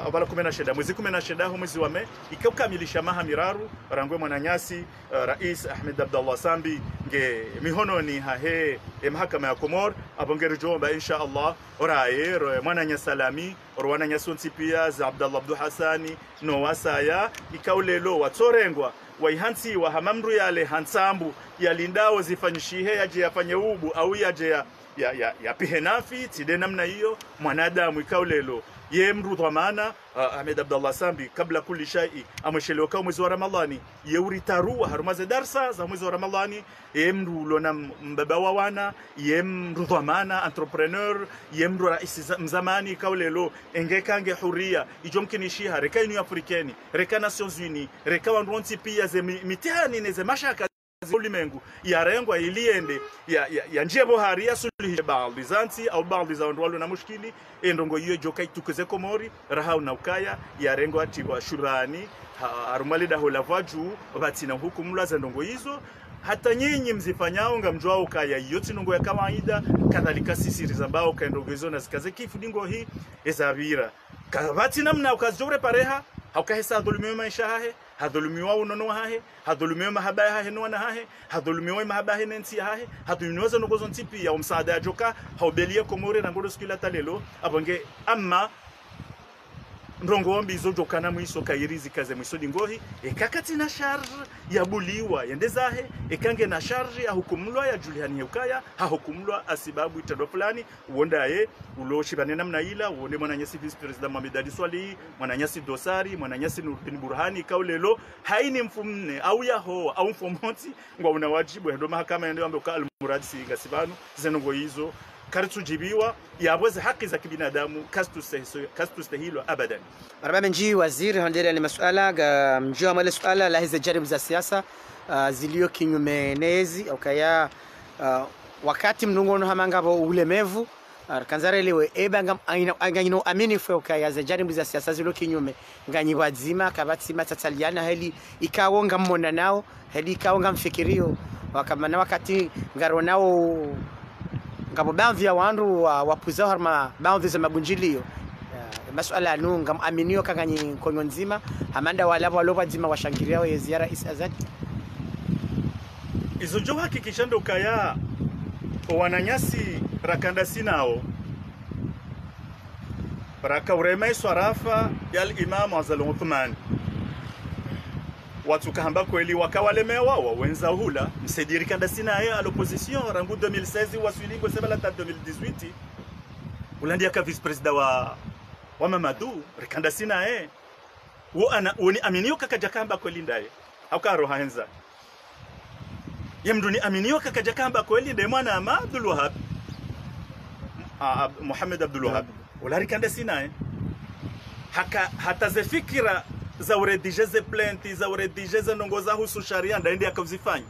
abala 17 mwezi 17 mwezi wa Mei ikakamilisha maha miraru rangwe mwananyasi Rais Ahmed Abdallah Sambi nge mihono ni hahe mahakama ya Komor abongere jomba insha Allah oraye mwananyasi salami orwananyasi ntipia za Abdallah Abdu Hassani no wasaya ikaulelo watorengwa waihansi wa hamamru yale hansambu yalindao zifanyishihe yaje yafanye ubu au yaje ya pihenafi tide namna hiyo mwanadamu ikaulelo ye mru dhamana Ahmed Abdallah Sambi kabla kulli shay'i ameshelewa mwezi wa Ramadhani ye uritarua harumaze darsa za mwezi wa Ramadhani ye mru lona mbaba wa wana ye mru dhamana entrepreneur ye mru rais mzamani kaulelo engekange huria ijomkinishiha reka Union Africaine reka Nations Unies reka wanronti pia ze mitihani neze mashaka ulimengu yarengwa iliende ya njia bohari ya suluhisha baadhi zanti au baadhi za ndwalo na mushkili endongo hiyo joka itukuze Komori rahau na ukaya yarengwa atiwa shurani arumalida holavaju batina hukumula za ndongo hizo hata nyinyi mzifanyao ngamjwao kaya yote ndongo ya kawaida kadhalika sisi rizambao kaendongo hizo na zikaze kifudingo hii ezabira kabati namna ukazore pareha haukahesa dhulumiwa maisha hahe hadhulumiwa unono hahe hadhulumiwa mahabaya hahe nwana hahe hadhulumiwa mahabaya nenti hahe hadhulumiwa za nogozo ntipi ya umsaada ya joka haubelia Komori na ngodo skila talelo abange amma ndongo ombi izo joka na mwiso kairizi kaze mwiso dingohi ekakati na charge ya buliwa yendezahe ekange na charge ya hukumulwa ya Juliani Ukaya hukumulwa asibabu itado fulani uonda ye uloshibane namna ila uonde mwananyasi vice president Mohamed Ali Swali mwananyasi Dosari mwananyasi Nurdin Burhani kaulelo haini mfumne au yaho au mfomonti ngwa unawajibu ndo mahakama yende ambe ka almurad si gasibanu zenongo hizo karitu jibiwa yaboze haki za kibinadamu kastu stahilo abadan maraba nji waziri handele ni masuala ga mjua male suala la hizo jaribu za siasa zilio kinyume nezi ukaya wakati mnungono hamangabo ulemevu kanzare liwe ebanga anganyino amini fwe ukaya za jaribu za siasa zilio kinyume nganyi wazima kabati matataliana heli ikawonga mmona nao heli ikawonga mfikirio wakamana wakati ngaro nao ngabo baadhi ya wandu wapuza harma baadhi za mabunjilio masuala nunga aminio kanganyi konyo nzima amanda wala waloba nzima washangiria wa ziara Azad izo jo hakikishando kaya wananyasi rakandasi nao raka urema swarafa ya Imam Azal Uthman watu kahamba kweli wakawalemewa wawenza hula msediri kandasi naye à l'opposition rangu 2016 wasulingo sebala ta 2018 ulandia ka vice president wa Mamadou rikandasi naye woni aminio kakajakamba kweli ndaye hakaro hanza yemduni aminio kakajakamba kweli ndaye mwana Abdul Wahab Muhammad Abdul Wahab wala rikandasi naye hata ze fikira za uredijeze plenti za uredijeze ndongo za husu sharia ndaende akavzifanya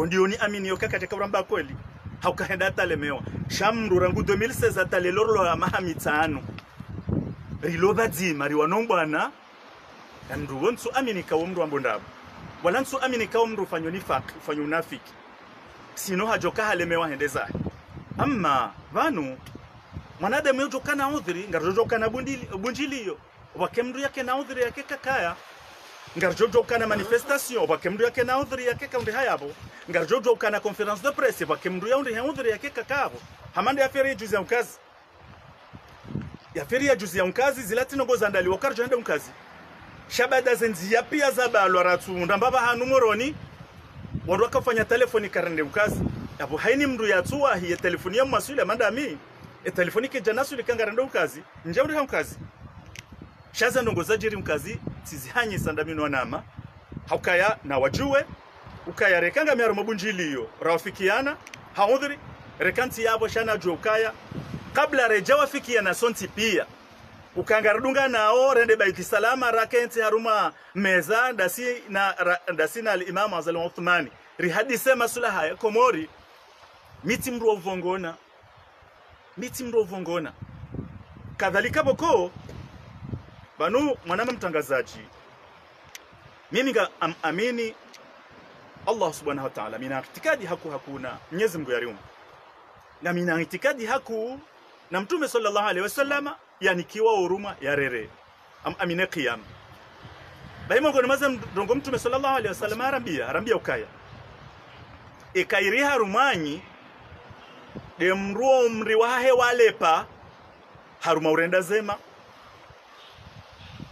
ndio ni aminio kaka chakaramba kweli haukahenda talemewa shamru rangu 2016 talelorlo ya mahamitano riloba dzima riwanombwana ndu wonso amini ka umru ambondabo wala nso amini ka umru fanyo nifaq fanyo unafiki sino hajoka halemewa hendeza amma vanu mwanadamu yojoka na udhiri ngarjojoka na bunjiliyo wakemru yake na udhiri yake kakaya ngarjojoka na manifestation wakemru yake na udhiri yake kaundi hayabo ngarjojoka na conference de presse wakemru ya udhiri yake kakabo hamande ya feri juzi ya mkazi ya feri ya juzi ya mkazi zilatino gozandali wakarjo hende mkazi shabada zenzi ya pia zabalo ratunda mbaba hanumoroni wandu wakafanya telefoni karende mkazi abo haini mndu ya tuwa hiye telefoni ya masuli ya mandami telefoni ke janasu likangarende mkazi njauri ha mkazi shaza ndongoza jiri mkazi tizihanyi sandamino wanama haukaya na wajue ukaya rekanga miaro mabunjiliyo rawafikiana haudhri rekanti yabo shana jua ukaya kabla rejawa fikiana sonti pia ukangaradunga nao rende baiti salama rakenti haruma meza dasi na al-Imam Azal Uthmani rihadise masula haya komori miti mro uvongona kadhalika boko banu mwanama mtangazaji mimi amini Allah subhanahu wa ta'ala mina itikadi hakuna Mwenyezi Mungu yarimu na mina itikadi na Mtume sallallahu alaihi wasallama yani kiwa huruma ya rere amine qiyam baima ngoni maza ndongo Mtume sallallahu alaihi wasallam arambia ukaya ikairiha rumanyi de mruo mri wahe walepa haruma urenda zema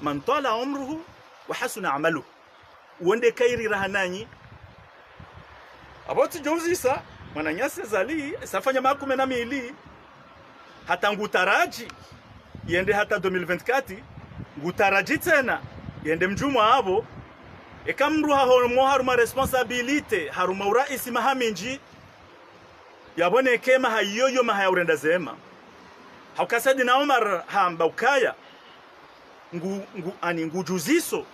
man tala umruhu wa hasuna amaluhu wonde kairi rahananyi aboti jozisa mwananyase zali safanya makume na mili hata ngutaraji yende hata 2024 ngutaraji tena yende mjuma abo ekamru haruma responsabilite haruma uraisi mahaminji yabone kema hayoyo mahaurenda zema haukasadi na Omar hamba ukaya ngujuziso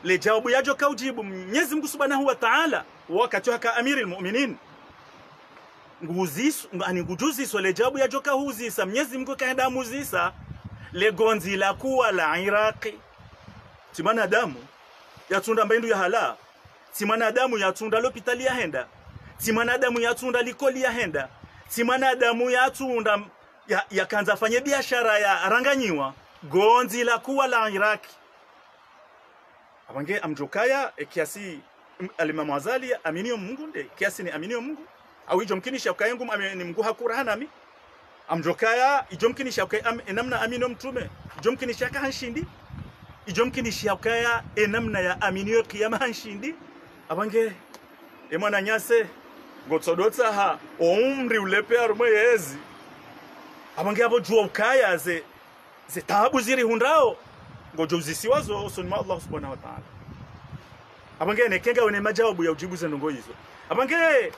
le jawabu yajo kaujibu Mwenyezi Mungu Subhanahu wa Ta'ala wakati haka amiril mu'minin ngujuziso le jawabu yajo kahuzisa Mwenyezi Mungu kaenda muzisa le gonzi la kuwa la Iraqi timana damu yatunda mbendu ya hala timana damu yatunda lopitali ya henda timana damu yatunda likoli ya henda timana damu yatunda ya kanza fanye biashara ya ranganyiwa gonzi la kuwa la Iraqi abange amjokaya kiasi al-Imam Azali aminio Mungu nde kiasi ni aminio Mungu au ijomkinisha ukayengu ni Mungu hakura hanami amjokaya ijomkinisha namna aminio Mtume ijomkinisha ka hanshindi ijomkinisha ukaya namna ya aminio kiyama hanshindi abange mwana nyase gotsodotsa ha umri ulepe arume yezi abange abo jua ukaya ze tabu ziri hundao ngojo uzisiwazo sonima Allah subhanahu wa ta'ala abange nekenga wene majawabu ya ujibu zendongo hizo abange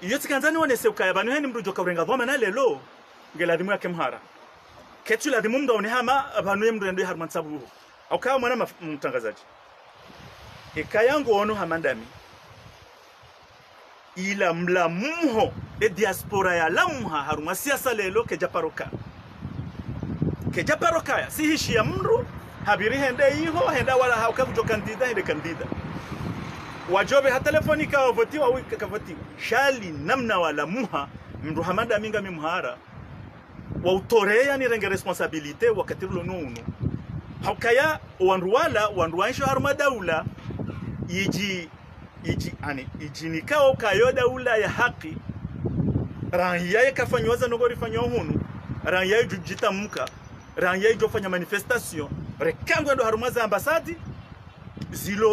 yoti kanzani wone seukaya banu heni mrujo kaurenga dhoma na lelo ngeladimu yake mhara ketu ladimu mda one hama banu yemdo ndo harman sabu au kama mwana mtangazaji ekayango ono hamandami ila mlamuho diaspora ya lamha haruma siasa lelo kejaparoka si hishi ya mru habiri hende hiho henda wala haukavujo kandida hende kandida wajobe ha telefonika wavotiwa wika kavoti shali namna wala muha mru hamanda minga mimhara wa utorea ni renge responsabilite wakati lo nunu haukaya wanruwansho haruma daula iji nikao kayo daula ya haki rangiyaye kafanywaza nogori fanywa hunu rangiyaye jujita muka rangiyaye jofanya manifestation rekangwe ndo harumaza ambasadi zilo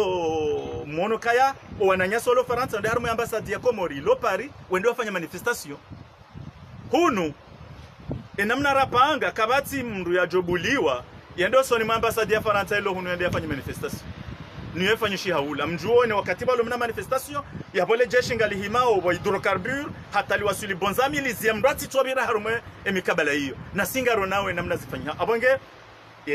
monokaya wananya solo Faransa ndo harumu ambasadi ya Komori lo Paris wende wafanya manifestation hunu enamna rapanga kabati mndu ya jobuliwa yendo soni ambasadi ya Faransa ilo hunu yende yafanya manifestation niwe fanyishi haula mjuone wakati balo mna manifestation ya bole jeshi ngalihimao wa hydrocarbure hata liwasuli bonzami liziemrati twabira harume emikabala hiyo na singaro nawe namna zifanya abonge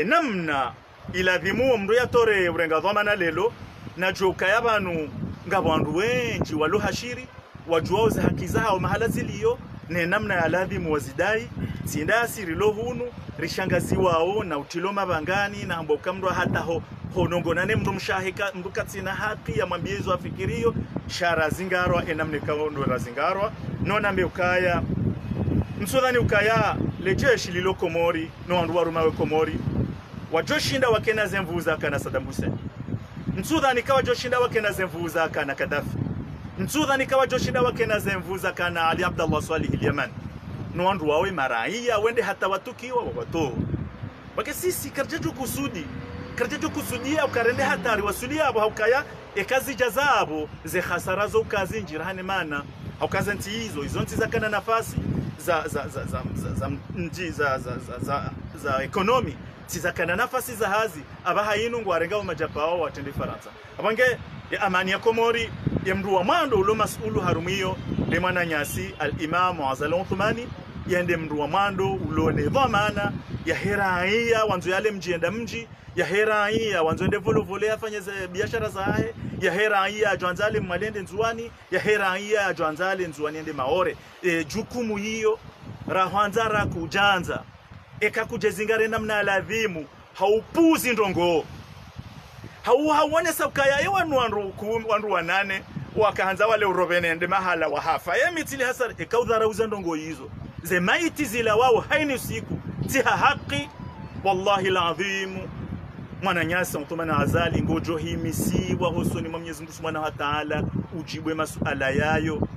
namna iladhimu mru ya tore urenga dhoma na lelo na joka yabanu ngabandu wenji waluhashiri wajuao za haki zao mahala ziliyo ne namna ya ladhimu wazidai sindasi rilo hunu rishangazi wao na utilo mabangani na mboka mndo hata honongonane mndo mshahika mndo katsina haki ya mwambiezo afikirio shara zingarwa enamne kaondo razingarwa nona meukaya msodhani ukaya lejeshi lilo Komori no andu warumawe Komori wajoshinda wakena zemvuza kana Saddam Hussein msodhani kawa joshinda wakena zemvuza kana Gaddafi msodhani kawa joshinda wakena zemvuza kana Ali Abdullah Salih al-Yaman no andu wawe maraia wende hata watukiwa wato wake sisi karjajo kusudia ukarende hatari wasulia abo haukaya ekazi jazabo ze khasarazo kazi njirani mana haukaza nti hizo nti zakana nafasi za economy tizakana nafasi za hazi abaha yinu ngwarenga majapao watende Faransa abange ya amani ya Komori ya mdu wa mando ulo masulu harumiyo le mwana nyasi al-Imam Azal Uthmani yende mdu wa mando ulo ne dhamana ya heraia wanzo yale mjienda mji ya heraia wanzo ende vole afanye biashara zahe ya heraia ajoanzale mmalende nzuani ya heraia ajoanzale nzuani ende maore jukumu hiyo rahwanza kujanza ekakujezingare namna ladhimu haupuzi ndongo hauone saukaya yewanu wandu wanane wakaanza wale urobene ende mahala wa hafa mitili hasar ekaudhara uzandongo hizo ze maiti zila wao haini usiku tiha haki wallahi alazim mwana nyasa mtumana azali ngojo himisi wa husuni Mwenyezi Mungu Subhanahu wa Ta'ala ujibwe masuala yayo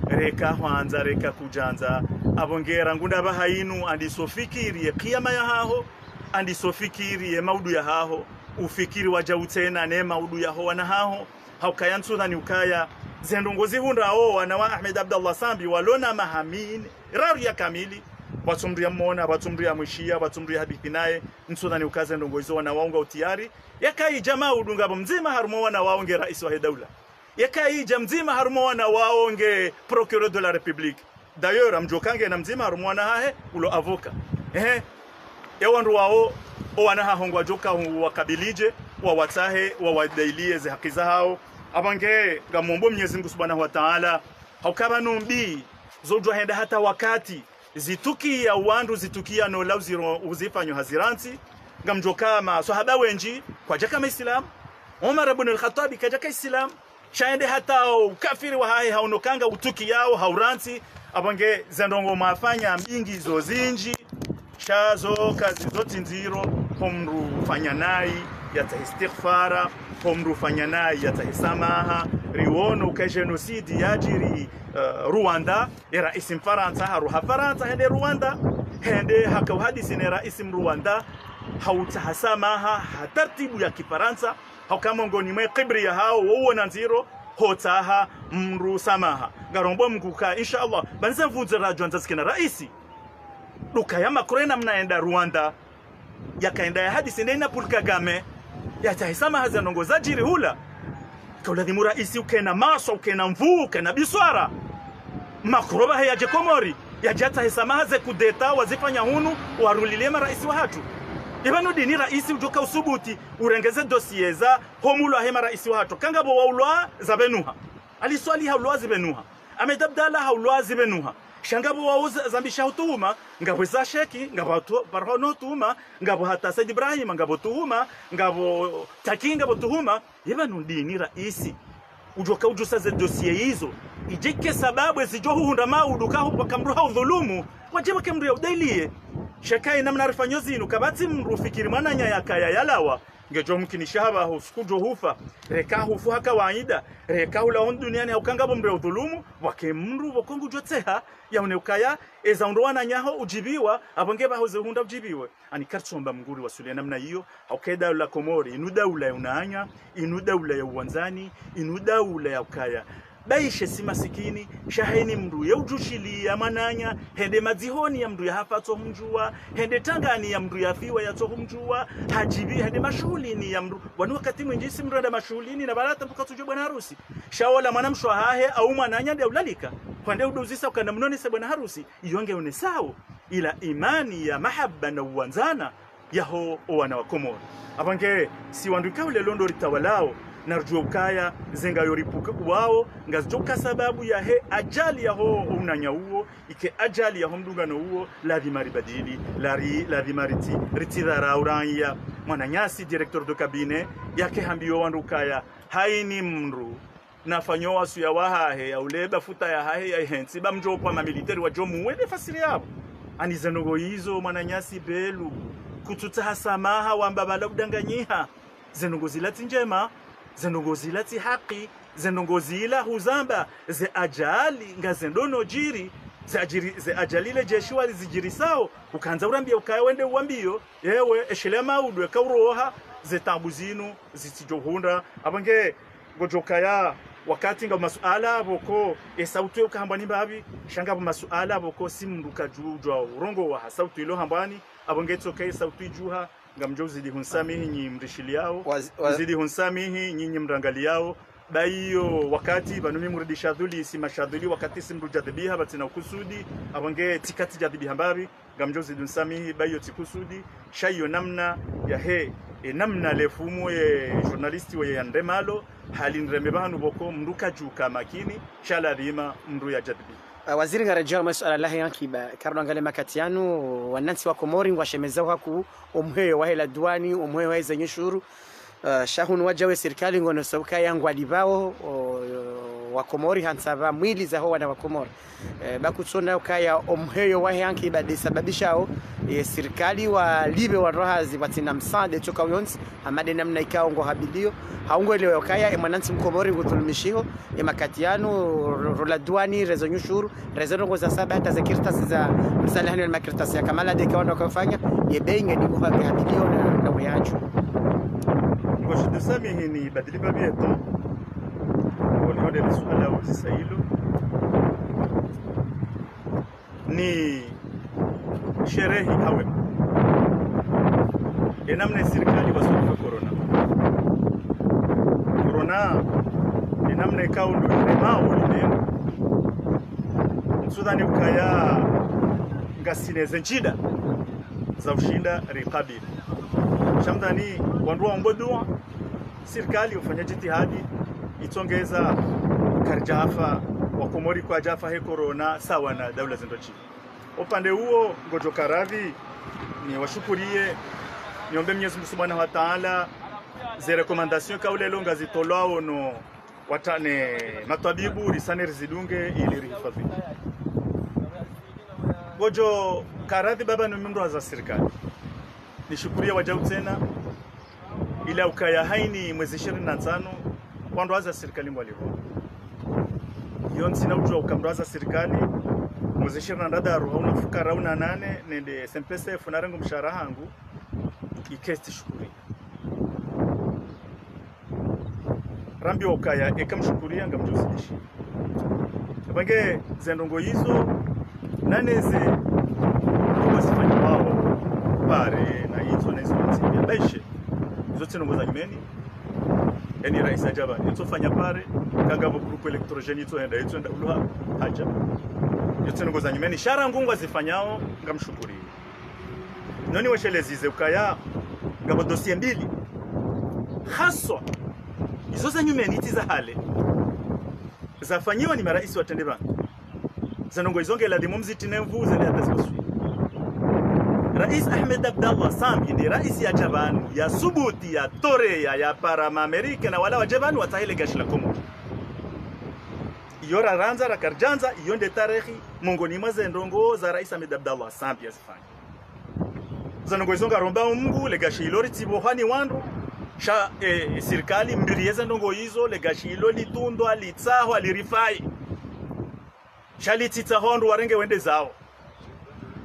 reka hwanza reka kujanza abongera ngunda bahainu andisofikiri kiyama ya haho andisofikiri maudu ya haho ufikiri waja utena ne maudu ya ho wana haho haukayantu dhani ukaya zendongozi hundao wana wa Ahmed Abdullah Sambi walona mahamin rari ya kamili batumri ya mona batumri ya mwishia batumri ya hadithi naye nsudhani ukaze ndongozi wana waunga utiari yakai jamaa udunga mzima harumo wana waonge rais wa daula yakai jamzima harumo wana waonge procureur de la République d'ailleurs amjokange na mzima harumo wana hahe ulo avoka ewandu wao wana hahongwa joka wakabilije wa watahe wa wadailie ze haki zao abange ngamombo Mwenyezi Mungu Subhanahu wa Ta'ala haukaba numbi zojwa henda hata wakati zitukia wandu zitukia no lauziro uzifanyo haziranti ngamjoka ma sahaba wenji kwa jaka Islam Umar ibn al-Khattab kajaka Islam shaende hata ukafiri wa hai haonokanga utuki yao hauranti abange zandongo mafanya mingi zozinji shazo kazi zote nziro homru fanyanai yata istighfara homru fanyanai yata isamaha riwono ka genocide yajiri Rwanda era isim Faransa haruha Faransa hende Rwanda hende haka hadisi nera isim Rwanda hautahasamaha hatartibu ya kifaransa haukamongoni mwe kibri ya hao uona nziro hotaha mru samaha garombo mkuka inshallah banza mvunze rajo nzazikina raisi lukayama kurena mnaenda Rwanda yakaenda ya hadisi nena Paul Kagame yatahisama haza nongoza jiri hula kauladhimu raisi ukena maso ukena mvu ukena biswara makroba hayaje Komori yajata hisama haze kudeta wazifanya hunu warulilema raisi wa hatu ibanu dini raisi ujoka usubuti urengeze dosieza homulo hema raisi wa hatu kangabo waulwa zabenuha aliswali haulwa zibenuha amedabdala haulwa zibenuha shangabo wauza zambisha hutuma ngabo za sheki ngabo barhono tuma ngabo hata Said Ibrahim ngabo tuhuma ngabo takinga ngabo tuhuma ibanu dini raisi ujoka ujusa ze dossier hizo ijike sababu zijo hunda mauduka bakamruha udhulumu wajibu kemru ya udailie shakai namna rifanyozi nukabati mrufikiri mananya yakaya yalawa ngejo mkini shaba hufujo hufa reka hufu haka waida reka hula on duniani haukangabo mre udhulumu wake mru wakongu joteha yaone ukaya eza ndwana nyaho ujibiwa abongeba hoze hunda ujibiwe ani kartsomba mnguri wasulia namna hiyo haukeda la Komori inuda ula unanya inuda ula ya uwanzani inuda ula ya ukaya baishe si masikini shaheni mndu ya ujushilia mananya hende mazihoni ya mndu ya hafato mjua hende tangani ya mndu ya fiwa ya toho mjua hajibi hende mashulini ya mndu wanu wakati mwinjisi mndu ya mashulini na barata mpuka tujua bwana harusi shawala manamshwa hahe au mananya ndia ulalika kwa ndia uduzisa ukanda mnoni se bwana harusi iyonge unesao ila imani ya mahabba na uwanzana yaho wana wa Komori abange si wanduka ule londo ritawalao narjua ukaya zenga yoripuka wao ngazoka sababu ya he ajali ya ho unanya huo ike ajali ya ho mdungano huo lazima ribadili lazima ritidhara uranya mwananyasi director de cabinet yake hambio wandukaya haini mru nafanyo wasu ya wahahe ya uleba futa ya hahe ya hensi bamjo kwa mamilitari wa jomu wede fasiri yabo anizenogo hizo mwananyasi belu kututa samaha wamba bala kudanganyiha zenongozilati njema zenongozilati haki zenongozila huzamba ze ajali ngazendono jiri ze ajalile jeshi wali zijiri sao ukanza urambia ukaya wende uambio yewe eshelema udwe kauroha ze tambuzinu zitijohunda abange gojokaya wakati nga masuala boko esautu ukahambani babi shanga masuala boko simnduka jujwa urongo wa sautu ilo hambani abongetso kai sautu juha ngamjo zidi hunsamihi nyi mrishili yao zidi hunsamihi nyinyi mrangali yao baiyo wakati banumi muridisha dhuli si mashadhuli wakati simruja dhabiha batina kusudi abonge tikati jadhibi hambabi ngamjo zidi hunsamihi baiyo tikusudi shayo namna ya he namna lefumu ye journalisti we yandemalo halinreme banu boko mruka juka makini shala dhima mru ya jadhibi waziri ngarajia masuala lahi yankiba karno ngale makatianu wanansi wa Komori ngwashemeza haku omheyo wa hela duani omheyo wa zenye shuru shahun wajawe serikali ngono sauka yangu alibao wa Komori hansava mwili za wana wa Komori bakutsona ukaya omheyo wa yankiba de sababishao serikali wa libe wa rohazi watina msande toka yonsi amade namna ikao ngo habilio haungelewe ukaya mwanansi mkomori ngutulumishiho makatianu rola duani rezo nyushuru rezo ngoza saba hata zakirtas za msalahani na makirtas ya kamala de kaona kufanya yebenge ni kwa habilio na uyacho ngoshi dusamihi ni badili babieto wale masuala wa zisailo ni sherehi hawe enamna serikali wasuka corona enamna ikao ndio mao limeno Sudani ukaya ngasine zenchida za ushinda rikabi shamdani wandua mbodua serikali ufanya jitihadi itongeza karjafa wa Komori kwa jafa he corona sawa na daula zendochi upande huo ngojoka radhi ni washukurie niombe Mwenyezi Mungu Subhanahu wa Ta'ala ze recommandation kaule longa zitolwao no watane matabibu risane rizidunge ili rihifadhi gojo karadhi baba ni mndo za serikali nishukuria wajau tena ila ukaya haini mwezi 25 kwando za serikali ngwaliho yonsi na ujua ukamraza serikali mwezi 26 hauna fukara una 8 nende SMPSF na rengo mshahara hangu ikesti shukuri rambi ukaya ekamshukuria ngamjuzidishi bange zendongo hizo naneze wasifanya wao pare na hizo nazo nzima baishe zote nongoza nyumeni yani rais ajaba nitofanya pare kagabo group electrogeni to enda uluha haja yote nongoza nyumeni shara ngungwa zifanyao ngamshukuri noni washelezize ukaya ngabo dossier mbili haswa hizo za nyumeni tiza hale zafanyiwa ni marais watende bana zanongo izonge la dimumziti nemvu zile atazoswi Rais Ahmed Abdallah Sambi ndi rais ya Japan ya subuti ya Torea ya Parama Amerika na wala wa Japan watahile gashi la Komori yora ranza rakarjanza yonde tarehi mongoni mazendongo za Rais Ahmed Abdallah Sambi asifanya zanongo izonga romba mungu le gashi ilori tibohani wandu sha serikali mbirieza ndongo hizo le gashi iloli tundo alitsaho alirifai shalitita hondu warenge wende zao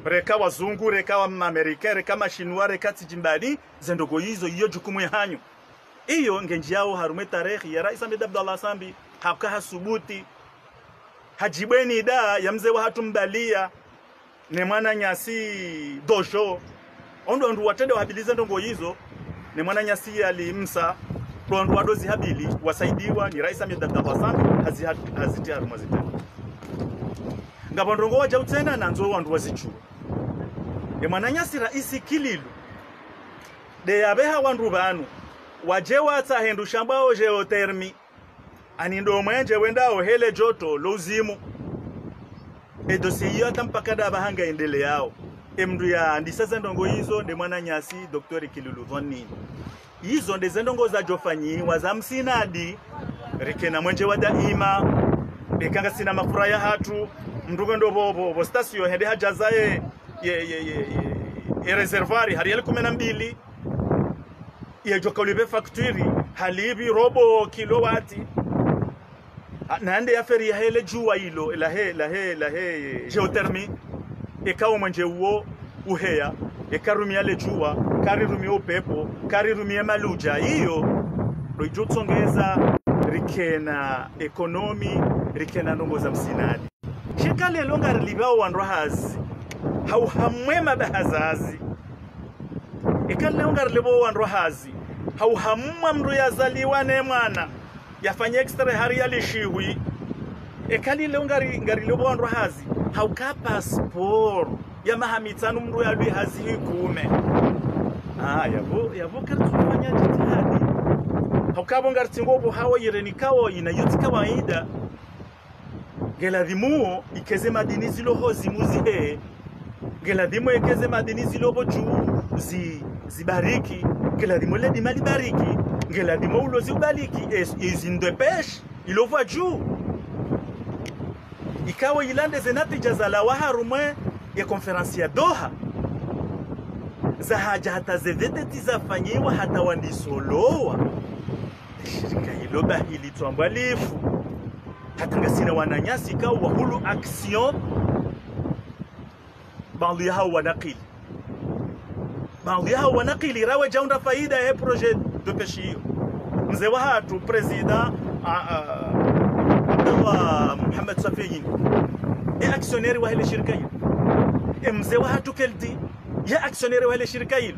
reka wazungu reka wa Amerika reka mashinwa reka tijimbani zendogo hizo iyo jukumu ya hanyu iyo ngenji yao harume tarehi ya Rais Ahmed Abdallah Sambi haka hasubuti hajibweni da ya mzee wa hatumbalia ne mwana nyasi dojo ondo watende wahabiliza ndongo hizo ne mwana nyasi alimsa ndo wadozi habili wasaidiwa ni Rais Ahmed Abdallah Sambi haziti haruma zitani ngabondongo waja utena na nzo wandu wazichu mwananyasi raisi kililu de yabeha wandu banu wajewa ta hendu shambao geothermi ani ndo mwenje wendao hele joto lozimu edosi hiyo atampaka da bahanga endele yao emdu ya ndisasa ndongo hizo nde mwana nyasi Dr. Kiluludhoni hizo nde zendongo za jofanyi waza msinadi rikena mwenje wa daima bekanga sina mafura ya hatu mdugo ndo bo stasio hende hajazae ye reservari hari yale 12 ye joka ulibe factory halibi robo kilowati nande ya feri ya hele jua hilo la he geothermi ekawo mwenje uo uheya ekarumia le jua karirumia upepo karirumia maluja hiyo ndo ijotsongeza rikena ekonomi rikena nongo za msinadi shekale longa libao wanrohazi hau hamwema bahazazi ekale longa libao wanrohazi hau hamwa mru yazaliwa ne mwana yafanya extra hari yalishiwi ekali longa ngari libao wanrohazi hau ka passport ya mahamitanu mru ya lui hazi kume yabo kartufanya jitihadi haukabo ngartingobo hawa yireni kawo inayuti kawaida geladhimu ikeze madini zilo hozi muzihe geladhimu ikeze madini zilo boju zibariki geladhimu ledi mali bariki geladhimu ulozi ubaliki izinde pesh ilova juu ikawa ilande zenati jazala waharumwe ya konferansi ya Doha za haja hata zevete tizafanyiwa hata wandisolowa shirika hilo bahili tuambalifu hata ngasina wananyasi ikawa wahulu action baadhi yao wanakili rawe jaunda faida ya projet de pêche hiyo mzee wa hatu president Abdullah Muhammad Safiyin actionnaire wa ile shirika hiyo mzee wa hatu kelti ya actionnaire wa ile shirika hilo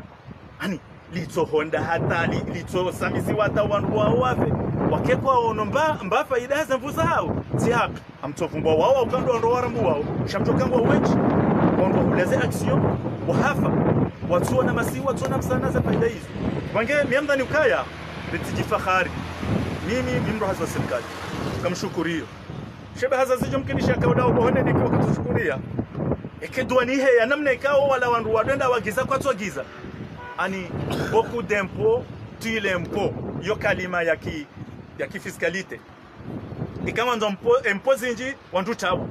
ani lito honda hata lito samisi wata wandu wafe wakekwa onomba mba faida haza mvuza hao si haka amtofumbwa wao ukando ndo warambu wao shamtokangwa wenchi wandu huleze action wahafa watu na masi watu na msana za faida hizo wange miamdani ukaya litijifahari mimi mro hazo serikali kamshukurio shebe haza zijo mkinisha kauda ubohone ndiki wakatushukuria ekedwa ni he namna ikao wala wandu wadenda wagiza kwa giza ani beaucoup d'impôts tu l'impôt yo kalima ya fiscalité ikama ndo impôt zinji wandu tawo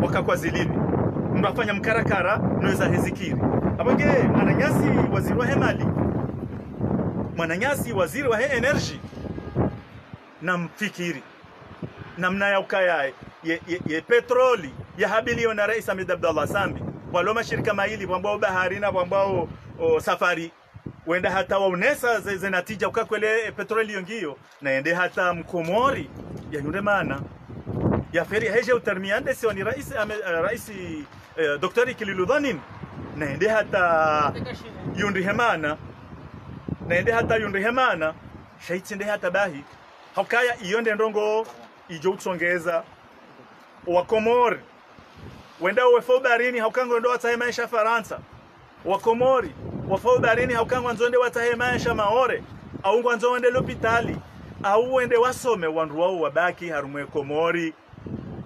wakakwa zilini mnafanya mkarakara naweza hezikiri abange mananyasi waziri wa hemali mananyasi waziri wa energy na mfikiri namna ya ukaya ye petroli ya habilio na Rais Ahmed Abdallah Sambi walo mashirika maili ambao bahari na ambao safari wenda hata waunesa zenatija ukakwele petroli yongio na ende hata mkomori ya yunde mana ya feri heje utermiande si wani rais Dr. Kiluludhoni na ende hata yundi hemana shaiti ende hata bahi haukaya iyonde ndongo ijo utsongeza wakomori wenda wefo barini haukango ndo watahemaisha Faransa wakomori wafo barini haukango nzonde watahemaisha Maore au ngwanzo wende l'hôpitali au wende wasome wandu wao wabaki harumwe Komori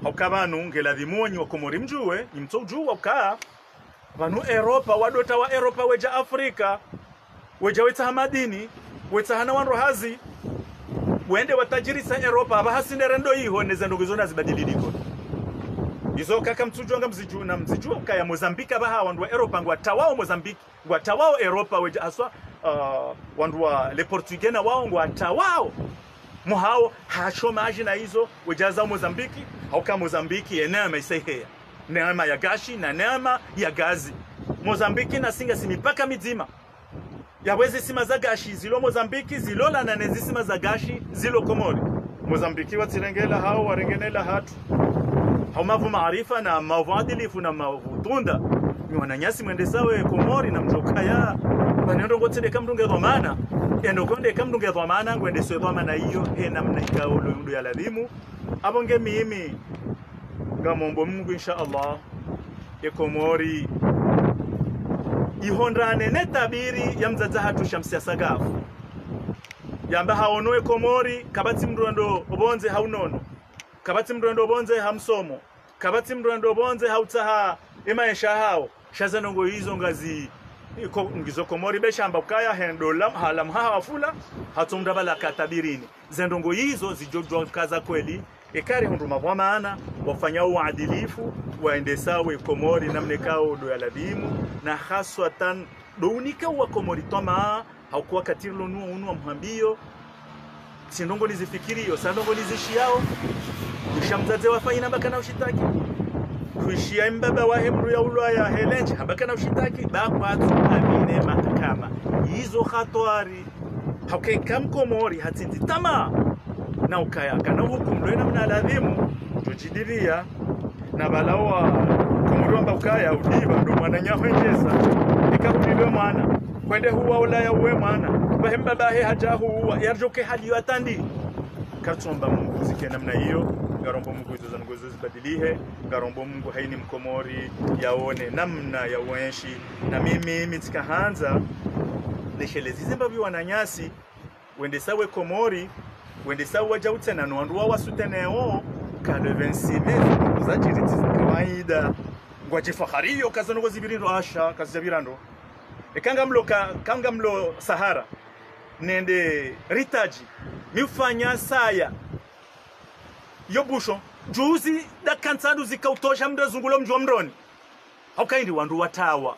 haukabanu ngeladhimonyi wakomori mjuwe nimtojua ukaa banu Europa wadota wa Europa weja Afrika weja weta madini weta hana wandu hazi wende watajiri sa Europa abahasinde rendo hiho nezandogizona zibadiliko izo kaka mtujwanga mzijua kaya Mozambique baha wandu wa Europa ngwa tawao Mozambique ngwa tawao Europa weja aswa wandu wa le Portugais na wao ngwa tawao muhao hashomaji na hizo wejaza Mozambique hauka Mozambique enema isehea neema ya gashi na neema ya gazi Mozambique na singa simipaka mizima yaweze sima za gashi zilo Mozambique zilola na nezisima za gashi zilo Komori Mozambique watirengela hao warengenela hatu haumavu maarifa na mawadilifu na mavutunda ni wananyasi mwendesawe Komori na mjokaya banendo ngotende kamdunge dhamana endo konde kamdunge dhamana ngwende swe dhamana hiyo namna ikaolo ndu ya ladhimu abonge mimi ngamombo Mungu inshallah ya Komori ihondrane netabiri ya mzaza hatu shamsia sagafu yamba haonoe komori kabati mrundo obonze haunono kabati mrundo obonze hamsomo kabati mrundo obonze hautaha emaisha hao shazanongo hizo ngazi ngizo komori beshamba kaya hendola halam hawafula hatumda bala katabirini zendongo hizo zijojwa kaza kweli ekari hunduma kwa maana wafanya uadilifu waende sawa komori namne kao do yaladhimu na haswatan dounika wa komori toma haukuwa katirlo nuo unwa mhambio sindongo nizifikirio sandongo nizishiao nishamzaze wafanya bakana ushitaki kuishia mbaba wa hemru ya ulwa ya helenje habakana ushitaki bakwatu amine mahakama hizo hatwari hakikam komori hatindi tama na ukaya kana hukumu lena mna ladhimu tujidiria na balawa kumuromba ukaya udiba ndo mwananya hwenjeza ikahulilwe mwana kwende huwa ulaya uwe mwana bahemba bahe hajahu huwa yarjoke hali atandi katsomba Mungu zike namna hiyo garombo Mungu hizo zangozo zibadilihe garombo Mungu haini mkomori yaone namna ya uenshi na mimi mitikahanza nishelezize mbabi wananyasi wende sawe komori wende sawa jautena no andu wasuteneo kale 26 meses zajiriti kawaida ngwaje fakhariyo kazanogo zibirindo asha kazabirando kanga mlo Sahara nende ritaji mifanya saya yobusho juzi da kansadu zikautosha mda zungulo mjwa mroni haukaindi wandu watawa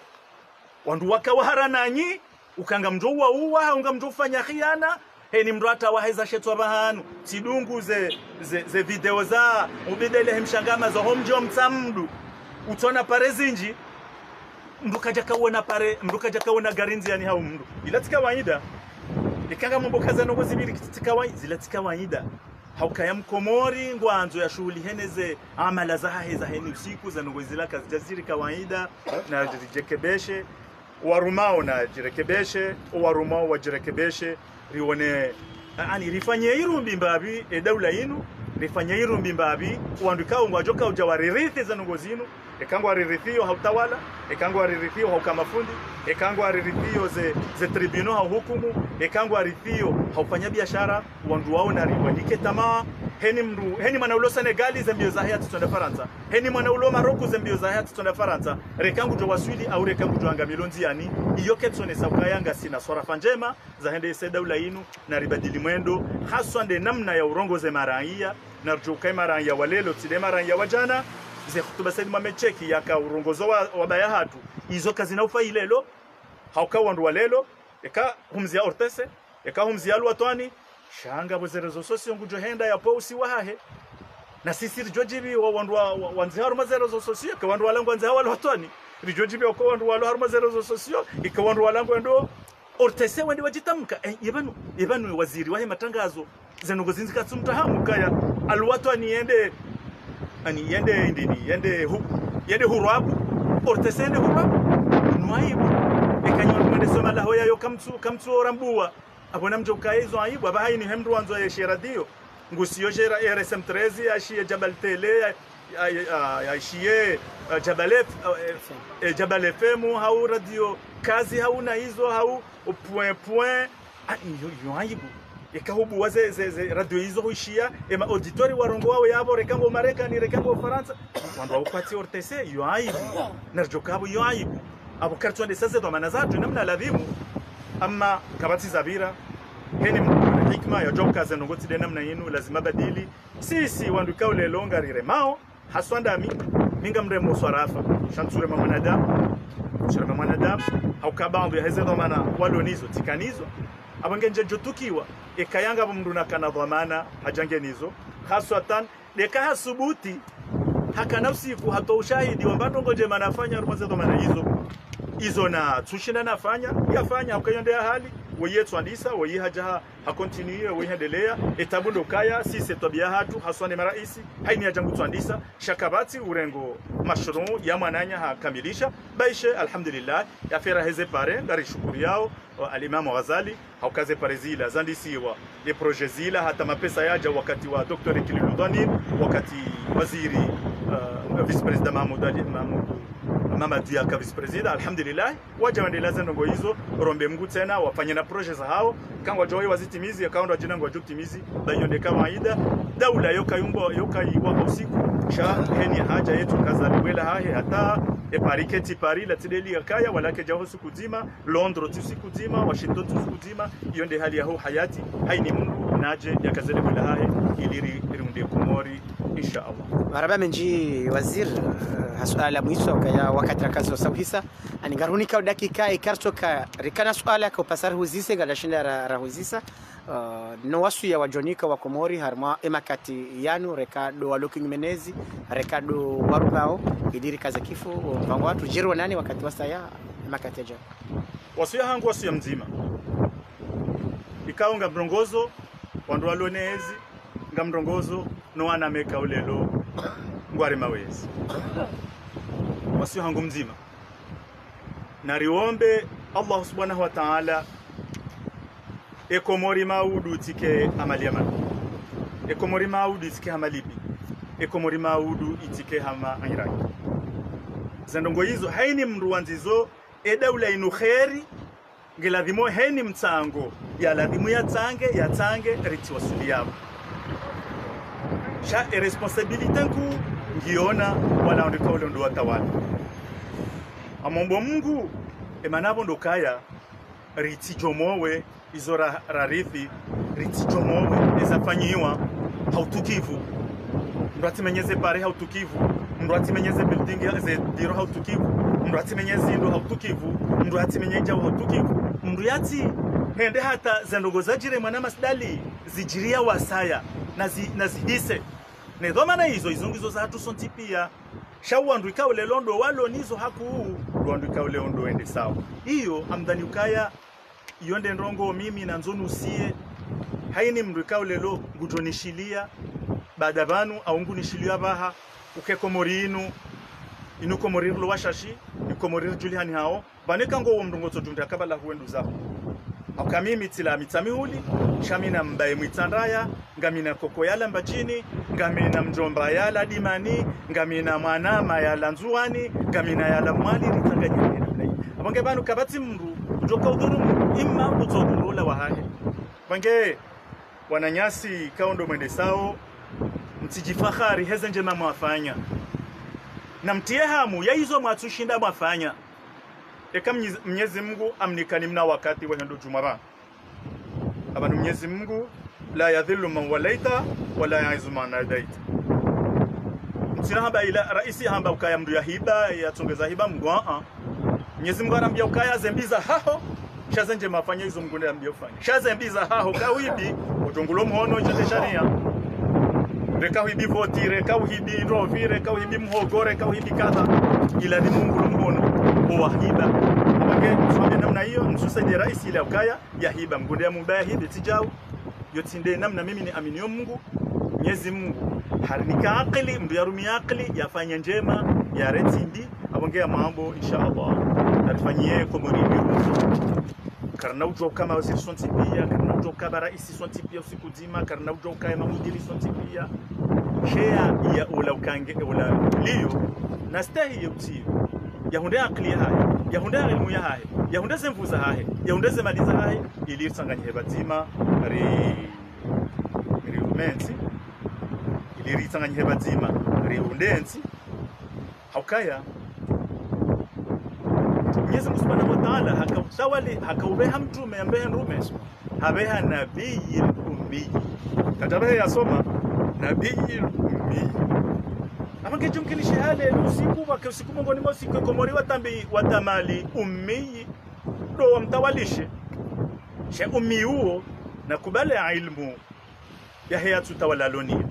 wandu wakawahara nanyi ukanga mjwa uwa unga mjwa fanya khiana heni mrata waheza shetwa bahanu tidungu ze video za ubidele hemshangama za homjo mtamdu utona parezinji mrukaja kaona garinzi yani hao mndu ila tikawaida ikanga mbokaza no zibiri tikawaida zila tikawaida haukaya mkomori ngwanzo ya shughuli heneze amala za heza heni usiku za ngo zila kazi jaziri kawaida na jirekebeshe warumao na jirekebeshe warumao wajirekebeshe rione ani rifanye irumbi mbabi daula yinu rifanye irumbi mbabi uandikao ngwajoka ujawaririthi za ngo zinu ekangwa ririthio hautawala ekangwa ririthio haukamafundi ekangwa ririthio ze tribunal hukumu ekangwa ririthio haufanya biashara wandu wao na riwadike tamaa heni manaulo Senegali zembio za hayati tonda Faransa heni manaulo Maroko zembio za hayati tonda Faransa rekangu jo waswili au rekangu jo anga milonzi yani iyo ketsone saukayanga sina sorafa njema za hende daula yinu na ribadili mwendo haswa nde namna ya urongoze maraia na rjokai maraia walelo tide maraia wajana ze kutuba Said Mohamed Cheki yaka urongozo wa bayahatu izo kazi na ufa ilelo hauka wandu walelo eka humzia ortese eka humzia alwatwani shanga bozerezo sosio ngujo henda ya po usiwahe na sisi rijojibi wa wandu wanzi haru mazerezo sosio ka wandu walangu wanzi hawa alwatwani rijojibi wa wandu walu haru mazerezo sosio ika wandu walangu ndo ortese wende wajitamka yebanu waziri wahe matangazo zenugo zinzika tsumtahamu kaya alwatwani yende hurabu ortesende hurabu nwaibu ekanyo mwende soma la hoya yo kamtu orambua abona mjoka hizo aibu abahayi ni hemdu wanzo ya sheradio ngusiyo shera RSM 13 ashiye Jabal Tele ashiye Jabal FM hau radio kazi hauna hizo hau point yo aibu ekahubu waze radio hizo huishia ema auditori warongo wao yabo rekango Marekani rekango Faransa wandu wapati ortese yo aibu narjokabu yo aibu abo kartuande sasa ndo manazatu namna ladhimu amma kabati zabira heni hikma ya joka za nongoti de namna yenu lazima badili sisi wandu kaule longa riremao haswanda minga mremo swarafa shantsure mwanadamu shirama mwanadamu haukabambo ya hezedo mana walonizo tikanizo abangenje jotukiwa ekayanga bumruna kana dhamana hajangenizo haswatan deka hasubuti hakana usiku hato ushahidi wambando ngoje manafanya rumaze dhamana hizo na tushina nafanya yafanya ukayondea hali weyetu andisa weyi haja hakontinue weyi endelea etabundo kaya sisi tabia hatu haswane maraisi haini ajangu tuandisa shakabati urengo mashru ya mananya hakamilisha baishe alhamdulillah ya fera heze pare ngari shukuri yao al-Imam Ghazali haukaze pare zila zandisiwa le projet zila hata mapesa yaja wakati wa Dr. Ikililudani wakati waziri vice president Mahmoud mama dia ka vice president alhamdulillah waje waendelea ndongo hizo rombe Mungu tena wafanye na project za hao kangwa joy wazitimizi akaunda jina ngwa jukitimizi bayonde kawaida daula yokayumbo yokaiwa usiku sha heni haja yetu kazaliwela hahe hata epariketi Paris la tideli yakaya walake jaho siku zima Londres siku zima Washington siku zima yonde hali ya hayati haini Mungu naje yakazaliwela hahe iliri irunde Komori insha Allah. Maraba menji wazir hasuala mwiso kaya wakati rakazo sauhisa anigarunika dakika ikartoka rikana suala ka pasar huzise galashinda rahuzisa no wasu ya wajonika wa Komori harma emakati yanu rekado waloking menezi rekado warubao idiri kaza kifo mpango watu jiro nani wakati wasaya emakati aja wasu ya hangu wasu ya mzima ikaunga mrongozo wandu walonezi ngamrongozo no wana meka ulelo ngware mawezi wasu hangu mzima nariombe Allah subhanahu wa ta'ala Komori maudu tike amaliama Komori maudu tike hamalibi Komori maudu itike hama iraki zandongo hizo haini mruanzizo daula inu kheri ngeladhimo haini mtango ya ladhimu ya tange riti wasuli yabo sha responsabilite nku ngiona wala ondika ule ndo watawala amombo Mungu emanabo ndokaya riti jomowe izo rarithi riti jomowe ezafanyiwa hautukivu mrati menyeze pare hautukivu mrati menyeze building ya diro hautukivu mrati menyeze ndo hautukivu mrati menyeja hautukivu mrati hende hata zandogo zajire mwana masdali zijiria wasaya nazihise nedoma na hizo izongizo za hatu sontipia shawu anduika ule londo walo nizo haku anduika ule londo ende sawa hiyo amdani ukaya yonde ndongo mimi na nzonu usie haini mnduika ule lo ngujonishilia baada banu au ngunishilia baha Komori inu Komori lo washashi Komori Juliani hao baneka ngo mndongozo jumta kabala huendu zao akamimi tila mitamihuli shamina mbaye mwitandaya ngamina koko yala mbachini ngamina mjomba yala dimani ngamina mwanama yala nzuani ngamina yala mwali ritanganya abange banu kabati mru joka udhuru imma uzokurula wahahe bange wananyasi kaondo mwende sao mtijifahari heze njema mwafanya na mtie hamu ya hizo mwatushinda mwafanya eka Mwenyezi Mungu amnikani mna wakati wa hendo jumara abanu Mwenyezi Mungu la yadhillu man walaita wala yaizu man nadaita mtina hamba ila raisi hamba ukaya mdu ya hiba ya tongeza hiba mgwa Mwenyezi Mungu anambia ukaya zembiza haho shazenje mafanya hizo Mungu ndiye ambia ufanye shazembiza haho kawibi utongulo mhono chote sharia reka hibi voti reka hibi rovi reka hibi mhogore reka hibi kadha ila ni Mungu mhono wa hiba abage tuambie namna hiyo msusaidie rais ile ukaya ya hiba mgunde ya mubaya hibi tijao yotinde namna mimi ni aminio Mungu Mwenyezi Mungu harnika akili mdu yarumi akili yafanya njema ya retindi abongea mambo inshallah natufanyie Komori karna ujo kama waziri sontipia karna ujo kama rais sontipia usiku zima karna ujo kama mudiri sontipia shea ya ula ukange ula liyo nastahi yuti yahunde akili haya yahunde elimu ya haya yahunde zemvuza haya yahunde zemaliza haya ili tsanganye hebatima ri umenti ili tsanganye hebatima ri undenzi haukaya Mwenyezi Mungu Subhanahu wa Ta'ala hakawali hakaubeha mtume ambaye nrume habeha nabii ummi katabahe yasoma nabii ummi amange jumkini shahale usiku wake usiku mongoni mwa usiku Komori watambi watamali ummi ndo wamtawalishe she ummi huo na kubale ilmu ya hayatu tawalaloni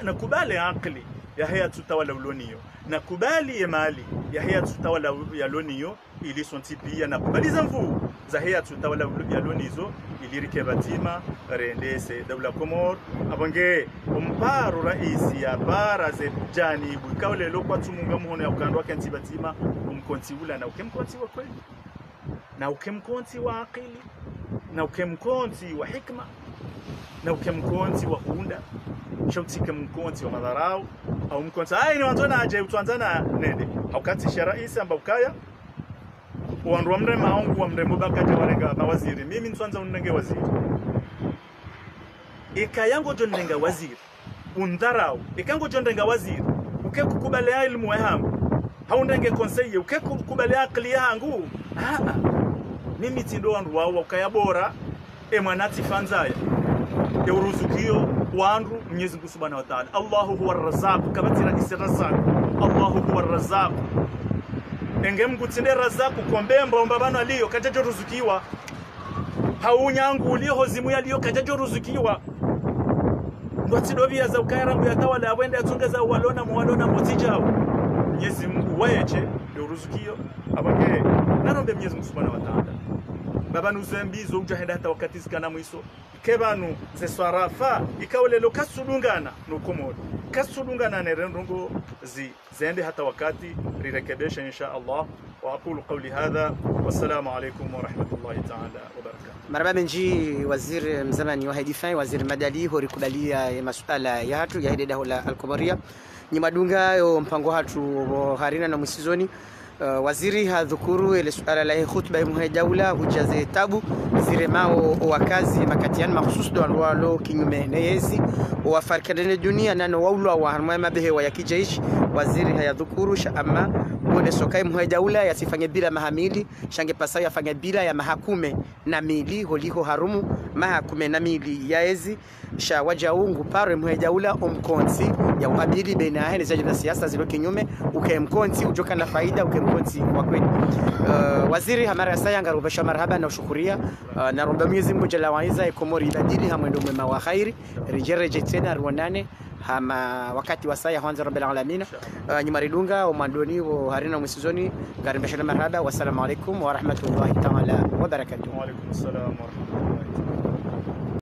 na kubale akili ya hayatu tawaluloniyo na kubali mali ya hayatu tawala ya loniyo ili sontipia na kubali zamvu za hayatu tawala ya lonizo ili rikebatima rendese dawla Komor abange umparo raisi ya bara zejani bukawle lokwa tumunga muhono ya ukandwa kentibatima umkonti ula na ukemkonti wa kweli na ukemkonti wa akili na ukemkonti wa hikma na ukemkonti wa kuunda shautika mkonti wa madharau au mkonti ni wantona aje tuanzana nende haukati sharais amba ukaya wandu wamre maongo wamre mubakaja warenga mawaziri mimi nswanza unenge waziri ikayango jonenga waziri undharau ikango jonenga waziri uke kukubalea ilmu yangu haundenge conseil uke kukubalea akili yangu mimi tindo wandu wao ukaya bora mwanati fanzaya ya uruzukio wandu Mwenyezi Mungu Subhanahu wa Ta'ala Allahu huwa ar-Razzaq kabatira isir-Razzaq Allahu huwa ar-Razzaq engem gutinde Razzaq kombemba mbabano aliyo kajajo ruzukiwa haunyangu uliyo hozimu yaliyo kajajo ruzukiwa ngotidovia za ukayarangu yatawala abwende atungeza walona mwalona motijao Mwenyezi Mungu wayeche ndio ruzukio abange narombe Mwenyezi Mungu Subhanahu wa Ta'ala baba nuzembizo ujahenda hata wakati zikana mwiso kebanu ze swarafa ikawelelo kasudungana nukomoro kasudungana nerendongo zende hata wakati rirekebesha insha Allah wa aqulu qawli hadha wassalamu alaykum wa rahmatullahi ta'ala wa barakatuh. Maraba menji waziri mzamani wa Haidifai waziri madali horikubalia masuala ya hatu ya hideda la Al-Komoria ni madunga yo mpango hatu harina na musizoni waziri hadhukuru ile suala la khutba ya muhadaula hujaze tabu zire mao wakazi makatiani makhsus do walo kinyume na yezi wafarikane dunia nano waulwa wa harma mabehe wa yakijaishi waziri hayadhukuru ama ngone sokai muhadaula yasifanye bila mahamili shange pasaya fanya bila ya mahakume na mili holiho harumu mahakume na mili yaezi sha wajaungu pare muhadaula omkonzi ya uhabili baina hene za siasa zilo kinyume ukemkonzi ujoka na faida ukemkonzi wa kweli. Waziri hamara saya ngarubasha marhaba na ushukuria na romba Mwenyezi Mungu jalla waiza ikomori ibadili hamwendo mwema wa khairi rijereje tena ruonane hama wakati wa saya kwanza rabbil alamin nyimaridunga omandoni wo harina mwisizoni karimbasha marhaba wassalamu alaikum wa rahmatullahi ta'ala wa barakatuh. Wa alaikum assalam wa rahmatullahi